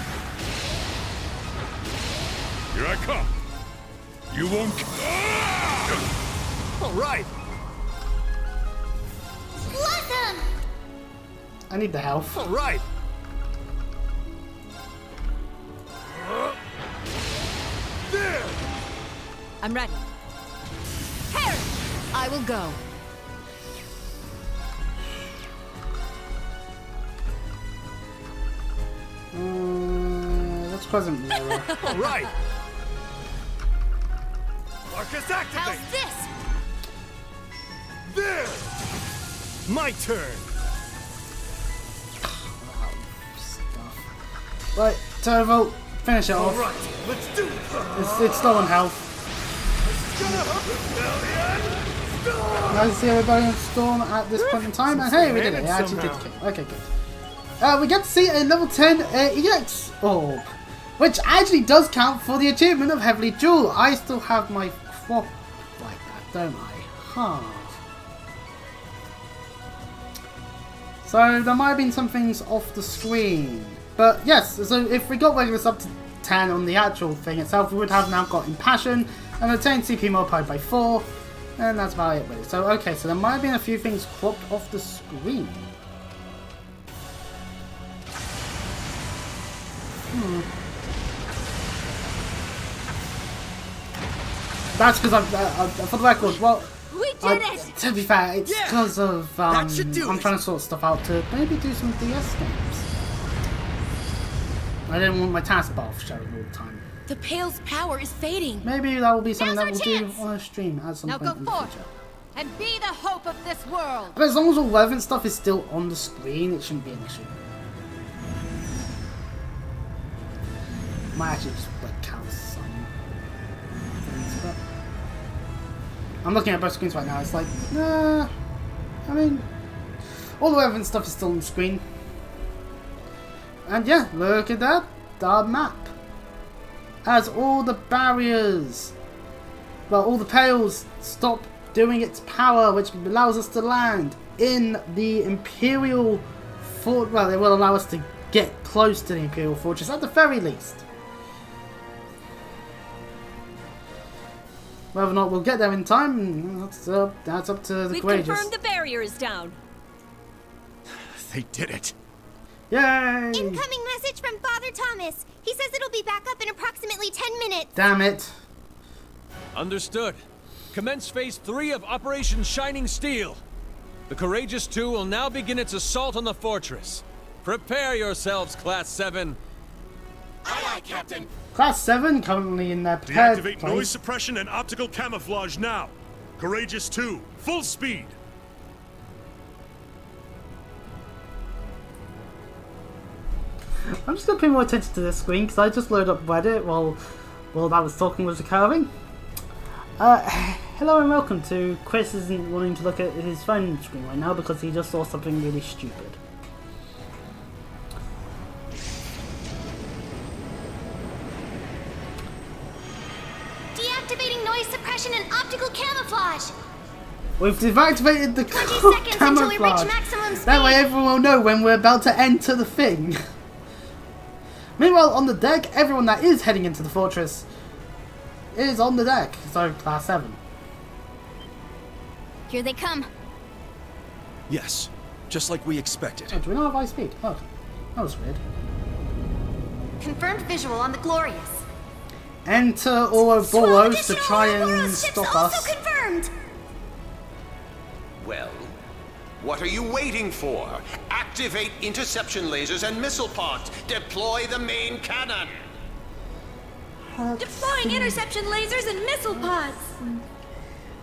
Here I come. You won't. All right. Listen. I need the health. All right. There. I'm ready. Harry, I will go. Let's present Nora. All right. Arcus activate. how's this? There. My turn. Right, Turvo, finish it off. All right. Let's do it. It's still on health. Nice to see everybody on Storm at this point in time, and hey, we did it. It actually did kill. Okay, good. We get to see a level 10 EX orb, which actually does count for the achievement of Heavenly Jewel. I still have my crop like that, don't I? Huh. So there might have been some things off the screen. But yes, so if we got regular up to 10 on the actual thing itself, we would have now got Impassion and obtained CP multiplied by 4. And that's about it really. So okay, so there might have been a few things cropped off the screen. That's because for the record, well, We did it! to be fair, it's because of I'm trying to sort stuff out to maybe do some DS games. I didn't want my taskbar showing all the time. The Pale's power is fading. Maybe that will be something that Now's we'll our do chance. on a stream at some Now point go in the forth future. and be the hope of this world. But as long as all relevant stuff is still on the screen, it shouldn't be an issue. Might actually just like count some things, but I'm looking at both screens right now. It's like, nah. I mean, all the relevant stuff is still on the screen. And yeah, look at that, the map. As all the barriers, well, all the pales stop doing its power, which allows us to land in the Imperial Fort. Well, it will allow us to get close to the Imperial Fortress at the very least. Whether or not we'll get there in time, that's up to the courageous. We've confirmed the barrier is down. They did it. Yay! Incoming message from Father Thomas. He says it'll be back up in approximately 10 minutes. Damn it. Understood. Commence Phase 3 of Operation Shining Steel. The Courageous 2 will now begin its assault on the fortress. Prepare yourselves, Class 7. Aye, aye, Captain. Class 7 currently in their prepared Deactivate place. noise suppression and optical camouflage now. Courageous 2, full speed. I'm just going to pay more attention to this screen because I just loaded up Reddit while I was talking was occurring. Hello and welcome to Chris isn't wanting to look at his phone screen right now because he just saw something really stupid. Deactivating noise suppression and optical camouflage. We've deactivated the 20 seconds until we camouflage. reach maximum speed. That way everyone will know when we're about to enter the thing. Meanwhile, on the deck, everyone that is heading into the fortress is on the deck. So, Class 7. Here they come. Yes, just like we expected. Oh, do we not have high speed? Oh, that was weird. Confirmed visual on the Glorious. Enter Ouroboros to try and stop us. Also confirmed. Well, what are you waiting for? Activate interception lasers and missile pods. Deploy the main cannon. Deploying interception lasers and missile pods.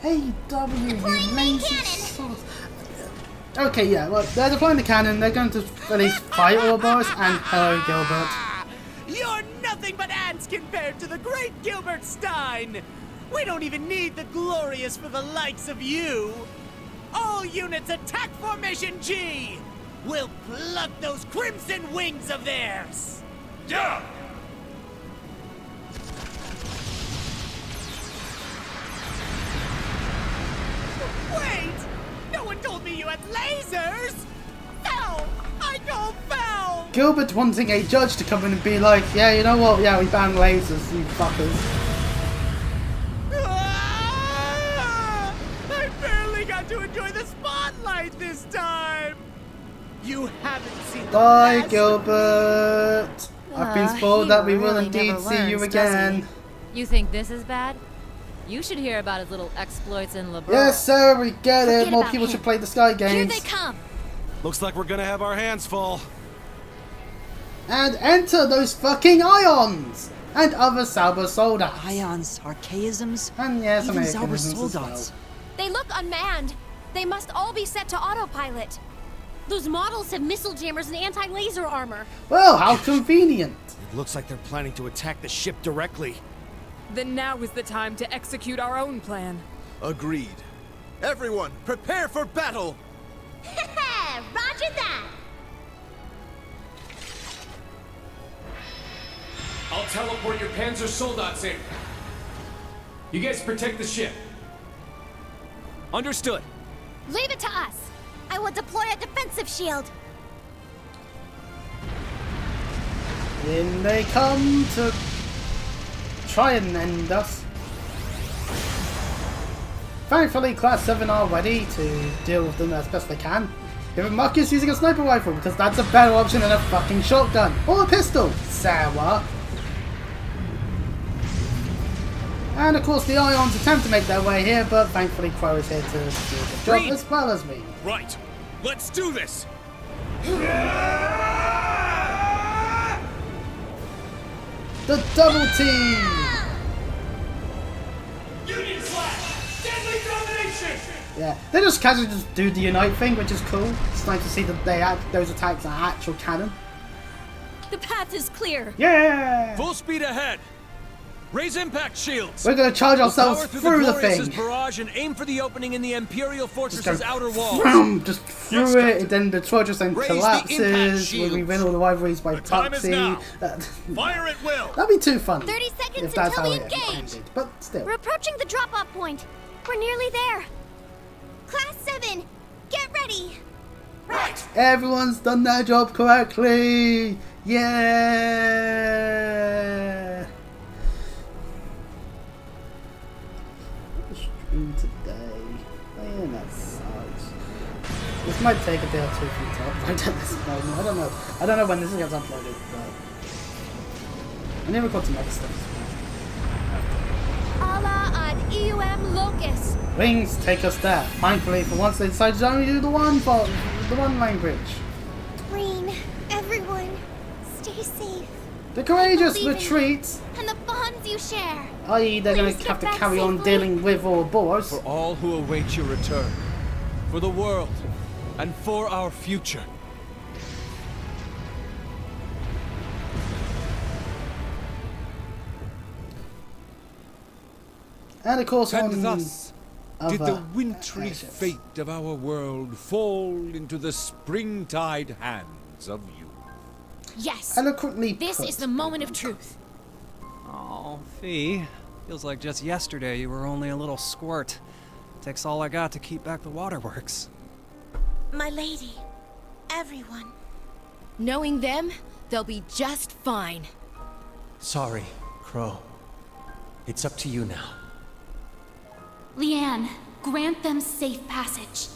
Deploying main cannon. Okay, yeah, well, they're deploying the cannon. They're going to at least fight Ouroboros and hello, Gilbert. You're nothing but ants compared to the great Gilbert Stein. We don't even need the Glorious for the likes of you. All units attack formation G! We'll pluck those crimson wings of theirs! Yeah! Wait! No one told me you had lasers! Foul! I call foul! Gilbert wanting a judge to come in and be like, yeah, you know what? Yeah, we banned lasers, you fuckers. I barely got to enjoy the spotlight this time! You haven't seen the Bye, last Gilbert. I've been spoiled that we will really indeed never see you learns, does again. You think this is bad? You should hear about his little exploits in LeBron. Yes, sir, we get it. Forget More about people him. should play the Sky games. Here they come. Looks like we're gonna have our hands full. And enter those fucking ions and other Sauber soldiers. Ions, archaisms, and yes, even Americanisms Sauber as well. soldats. They look unmanned. They must all be set to autopilot. Those models have missile jammers and anti-laser armor. Well, how convenient. It looks like they're planning to attack the ship directly. Then now is the time to execute our own plan. Agreed. Everyone, prepare for battle! Roger that. I'll teleport your Panzer soldats in. You guys protect the ship. Understood. Leave it to us. I will deploy a defensive shield. In they come to try and end us. Thankfully, Class 7 are ready to deal with them as best they can. Even Marcus using a sniper rifle because that's a better option than a fucking shotgun or a pistol. Sarah. And of course, the Ions attempt to make their way here, but thankfully, Crow is here to do the job Reed. as well as me. Right. Let's do this. The double team. Union slash! Deadly domination! Yeah, they just casually just do the unite thing, which is cool. It's nice to see that those attacks are actual canon. The path is clear. Yeah! Full speed ahead. Raise impact shields! We're gonna charge ourselves Power through the Glorious's thing. barrage and aim for the opening in the Imperial Fortress's outer walls. Vroom, just through it, and then the Fortress then Raise the collapses. impact When we win all the rivalries by time is proxy. now. Fire at will! That'd be too fun. 30 seconds if that's until how we it engage. ended. But still. We're approaching the drop-off point. We're nearly there. Class 7, get ready. Right. Everyone's done their job correctly. Yeah. Stream today. Man, that sucks. This might take a day or two for me to upload at this moment. I don't know. I don't know when this gets uploaded, but I need to record some other stuff as well. Allah ad eum locus. Wings take us there. Thankfully, for once they decided to only do the one language. Green, everyone, stay safe. The courageous Believe in retreat. And the bonds you share. I.e., they're going Please to have to get back carry on safely. dealing with Ouroboros. For all who await your return, for the world, and for our future. And of course, And on thus did the other wintry airships. fate of our world fall into the springtide hands of you. Yes. Eloquently This put. is the moment of truth. Oh, Fee. Feels like just yesterday you were only a little squirt. Takes all I got to keep back the waterworks. My lady, everyone. Knowing them, they'll be just fine. Sorry, Crow. It's up to you now. Leanne, grant them safe passage.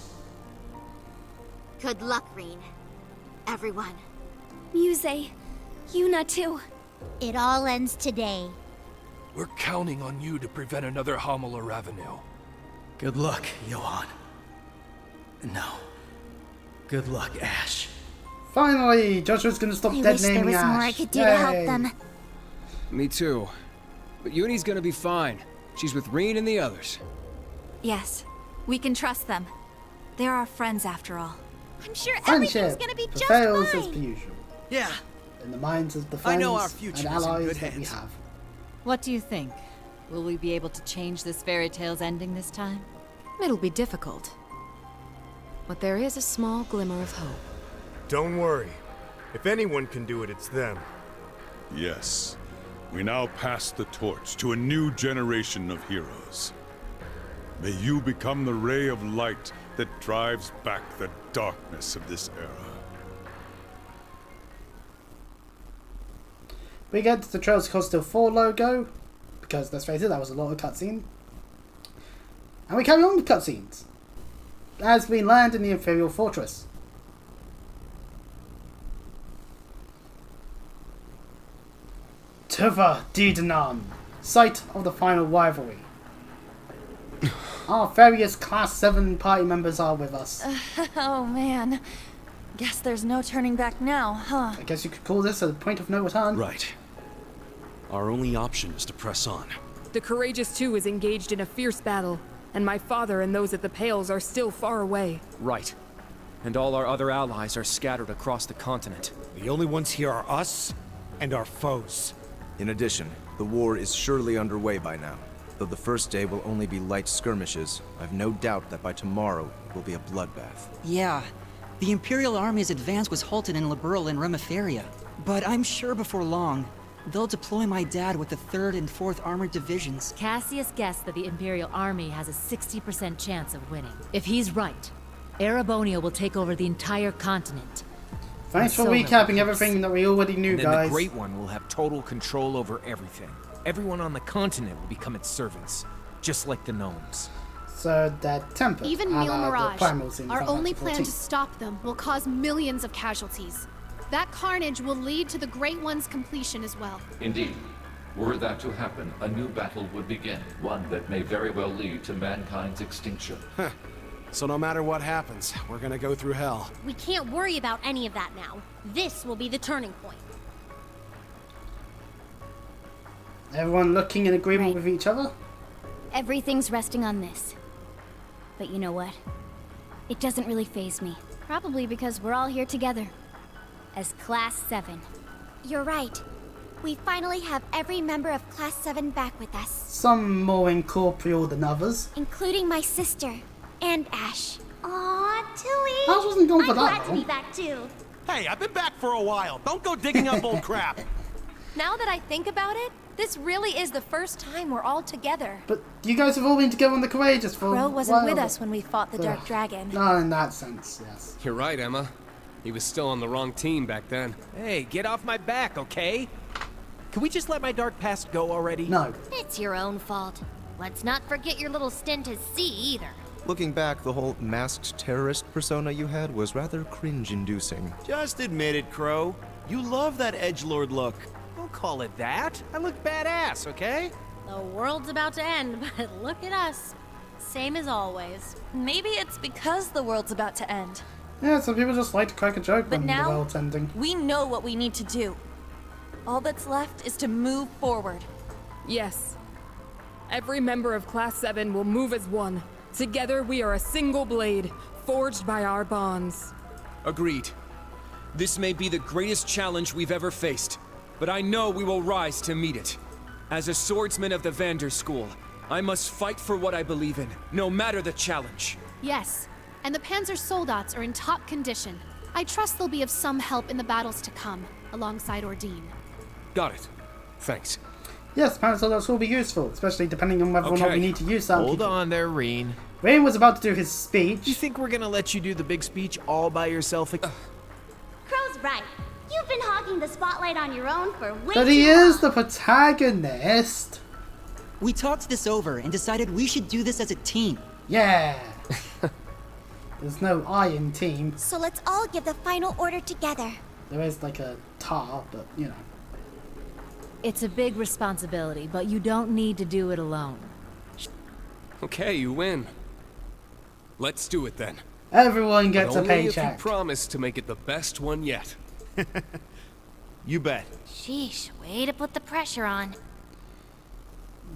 Good luck, Reen. Everyone. Muse, Yuna too. It all ends today. We're counting on you to prevent another Homila Ravenel. Good luck, Johan. No. Good luck, Ash. Finally, Joshua's going to stop I dead wish there naming was Ash. more I could do to help Yay. them. Me too. But Uni's gonna be fine. She's with Reen and the others. Yes, we can trust them. They're our friends after all. I'm sure everything's Friendship gonna be just prevails as per fine. usual. Yeah. In the minds of the I friends know our and future is in allies good that we hands. have. What do you think? Will we be able to change this fairy tale's ending this time? It'll be difficult. But there is a small glimmer of hope. Don't worry. If anyone can do it, it's them. Yes. We now pass the torch to a new generation of heroes. May you become the ray of light that drives back the darkness of this era. We get the Trails of Still 4 logo, because let's face it, that was a lot of cutscene. And we carry on with cutscenes, as we land in the Imperial Fortress. Tuva Didanan, site of the final rivalry. Our various Class 7 party members are with us. Oh man. Guess there's no turning back now, huh? I guess you could call this a point of no return. Right. Our only option is to press on. The Courageous 2 is engaged in a fierce battle, and my father and those at the Pales are still far away. Right. And all our other allies are scattered across the continent. The only ones here are us and our foes. In addition, the war is surely underway by now. Though the first day will only be light skirmishes, I've no doubt that by tomorrow it will be a bloodbath. Yeah. The Imperial Army's advance was halted in Liberl and Remiferia. But I'm sure before long, they'll deploy my dad with the 3rd and 4th Armored Divisions. Cassius guessed that the Imperial Army has a 60% chance of winning. If he's right, Erebonia will take over the entire continent. Thanks for So recapping everything that we already knew, And then guys. the Great One will have total control over everything. Everyone on the continent will become its servants, just like the gnomes. So that temper. Even Mil Mirage, our only plan to stop them, will cause millions of casualties. That carnage will lead to the Great One's completion as well. Indeed. Were that to happen, a new battle would begin, one that may very well lead to mankind's extinction. So no matter what happens, we're gonna go through hell. We can't worry about any of that now. This will be the turning point. Everyone looking in agreement with each other? Everything's resting on this. But you know what? It doesn't really faze me. Probably because we're all here together. As Class 7. You're right. We finally have every member of Class 7 back with us. Some more incorporeal than others. Including my sister, and Ash. Aw, Tilly. Ash wasn't gone for I'm that glad to long. be back too. Hey, I've been back for a while. Don't go digging up old crap. Now that I think about it, this really is the first time we're all together. But you guys have all been together on the Courageous for Crow a wasn't while. with us when we fought the Dark Dragon. No, in that sense, yes. You're right, Emma. He was still on the wrong team back then. Hey, get off my back, okay? Can we just let my dark past go already? No. It's your own fault. Let's not forget your little stint as sea either. Looking back, the whole masked terrorist persona you had was rather cringe-inducing. Just admit it, Crow. You love that edgelord look. Don't call it that. I look badass, okay? The world's about to end, but look at us. Same as always. Maybe it's because the world's about to end. Yeah, some people just like to crack a joke But when the now, world's ending. we know what we need to do. All that's left is to move forward. Yes. Every member of Class 7 will move as one. Together we are a single blade, forged by our bonds. Agreed. This may be the greatest challenge we've ever faced, but I know we will rise to meet it. As a swordsman of the Vander School, I must fight for what I believe in, no matter the challenge. Yes, and the Panzer Soldats are in top condition. I trust they'll be of some help in the battles to come, alongside Ordine. Got it. Thanks. Yes, Panzer will be useful, especially depending on whether or not we need to use some. Hold on there, Reen. Reen was about to do his speech. You think we're gonna let you do the big speech all by yourself? Crow's right. You've been hogging the spotlight on your own for way But too he long. is the protagonist. We talked this over and decided we should do this as a team. Yeah. There's no I in team. So let's all give the final order together. There is like a tar, but you know. It's a big responsibility, but you don't need to do it alone. Okay, you win. Let's do it then. Everyone gets But a only if you paycheck. promise to make it the best one yet. You bet. Sheesh, way to put the pressure on.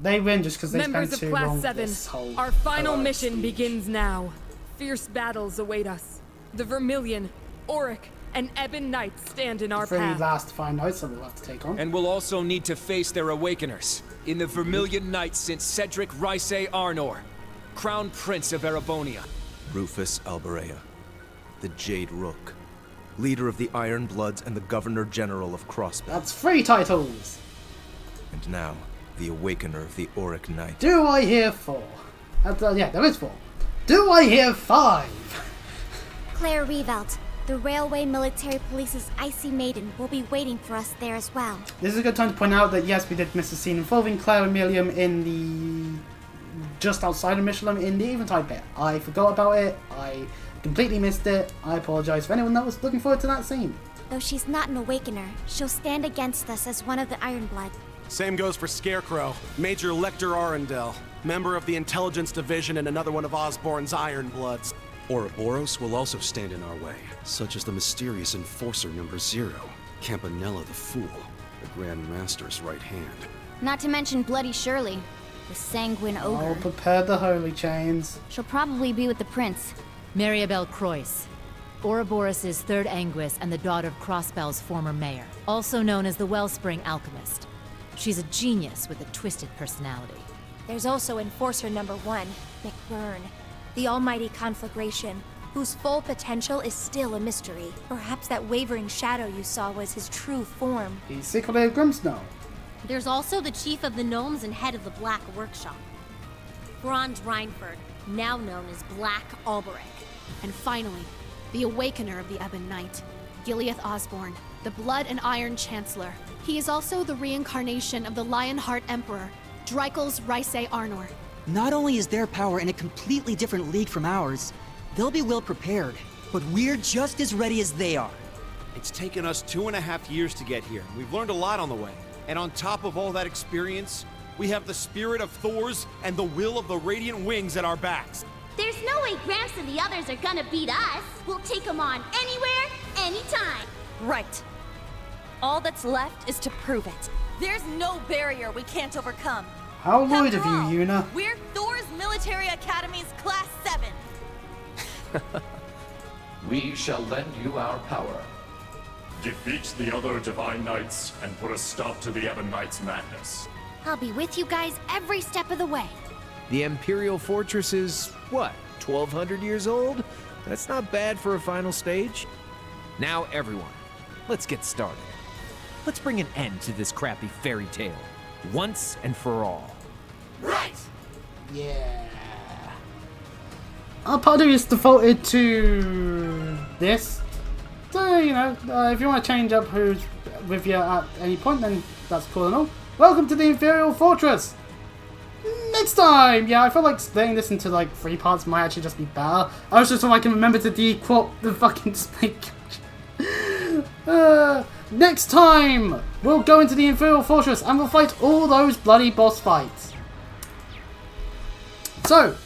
They win just because they Members spent of too long Class with 7, this whole our final heroic mission speech. begins now. Fierce battles await us. The Vermilion, Auric, and Ebon Knights stand in our Three path. last fine notes that we'll have to take on. And we'll also need to face their awakeners. In the Vermilion Knights since Cedric Rice Arnor, Crown Prince of Erebonia. Rufus Alberea, the Jade Rook, leader of the Iron Bloods and the Governor General of Crossbell. That's 3 titles. And now, the Awakener of the Auric Knight. Do I hear 4? Yeah, there is 4. Do I hear 5? Claire Revelt, the Railway Military Police's Icy Maiden, will be waiting for us there as well. This is a good time to point out that yes, we did miss a scene involving Claire and Milliam in the just outside of Michelin in the Eventide bit. I forgot about it. I completely missed it. I apologize for anyone that was looking forward to that scene. Though she's not an Awakener, she'll stand against us as one of the Ironblood. Same goes for Scarecrow, Major Lecter Arundel, member of the Intelligence Division and another one of Osborn's Iron Bloods. Ouroboros will also stand in our way, such as the mysterious Enforcer number 0, Campanella the Fool, the Grand Master's right hand. Not to mention Bloody Shirley, the Sanguine Ogre. I'll prepare the holy chains. She'll probably be with the Prince. Maribel Croyce, Ouroboros' third Anguis and the daughter of Crossbell's former mayor, also known as the Wellspring Alchemist. She's a genius with a twisted personality. There's also Enforcer number 1, McBurn, the almighty conflagration, whose full potential is still a mystery. Perhaps that wavering shadow you saw was his true form. He's secretly a Grimsnow. There's also the chief of the gnomes and head of the Black Workshop, Franz Reinford, now known as Black Alberic. And finally, the Awakener of the Ebon Knight, Gileath Osborn, the Blood and Iron Chancellor. He is also the reincarnation of the Lionheart Emperor, Dreikel's Rice Arnor. Not only is their power in a completely different league from ours, they'll be well prepared, but we're just as ready as they are. It's taken us 2.5 years to get here. We've learned a lot on the way. And on top of all that experience, we have the spirit of Thor's and the will of the Radiant Wings at our backs. There's no way Gramps and the others are gonna beat us. We'll take them on anywhere, anytime. Right. All that's left is to prove it. There's no barrier we can't overcome. How rude of you, Yuna. We're Thor's Military Academy's Class 7. We shall lend you our power. defeat the other Divine Knights and put a stop to the Ebon Knights' madness. I'll be with you guys every step of the way. The Imperial Fortress is, what, 1,200 years old? That's not bad for a final stage. Now, everyone, let's get started. Let's bring an end to this crappy fairy tale, once and for all. Right! Yeah. Our party is defaulted to this. So, you know, if you want to change up who's with you at any point, then that's cool and all. Welcome to the Imperial Fortress! Next time! Yeah, I feel like splitting this into like 3 parts might actually just be better. I was just so I can remember to de-quote the fucking snake. Next time, we'll go into the Imperial Fortress and we'll fight all those bloody boss fights. So,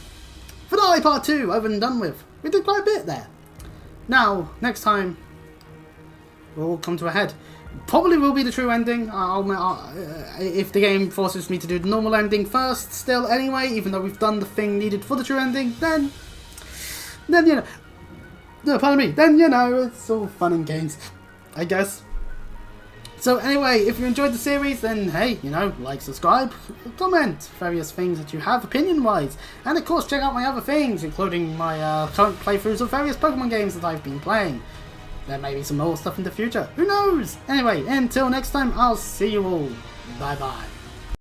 finale part 2 over and done with. We did quite a bit there. Now, next time, we'll come to a head. Probably will be the true ending. If the game forces me to do the normal ending first, still anyway, even though we've done the thing needed for the true ending, then you know, no, pardon me, then you know, it's all fun and games, I guess. So anyway, if you enjoyed the series, then hey, you know, like, subscribe, comment various things that you have opinion-wise, and of course check out my other things, including my current playthroughs of various Pokemon games that I've been playing. There may be some more stuff in the future, who knows? Anyway, until next time, I'll see you all. Bye bye.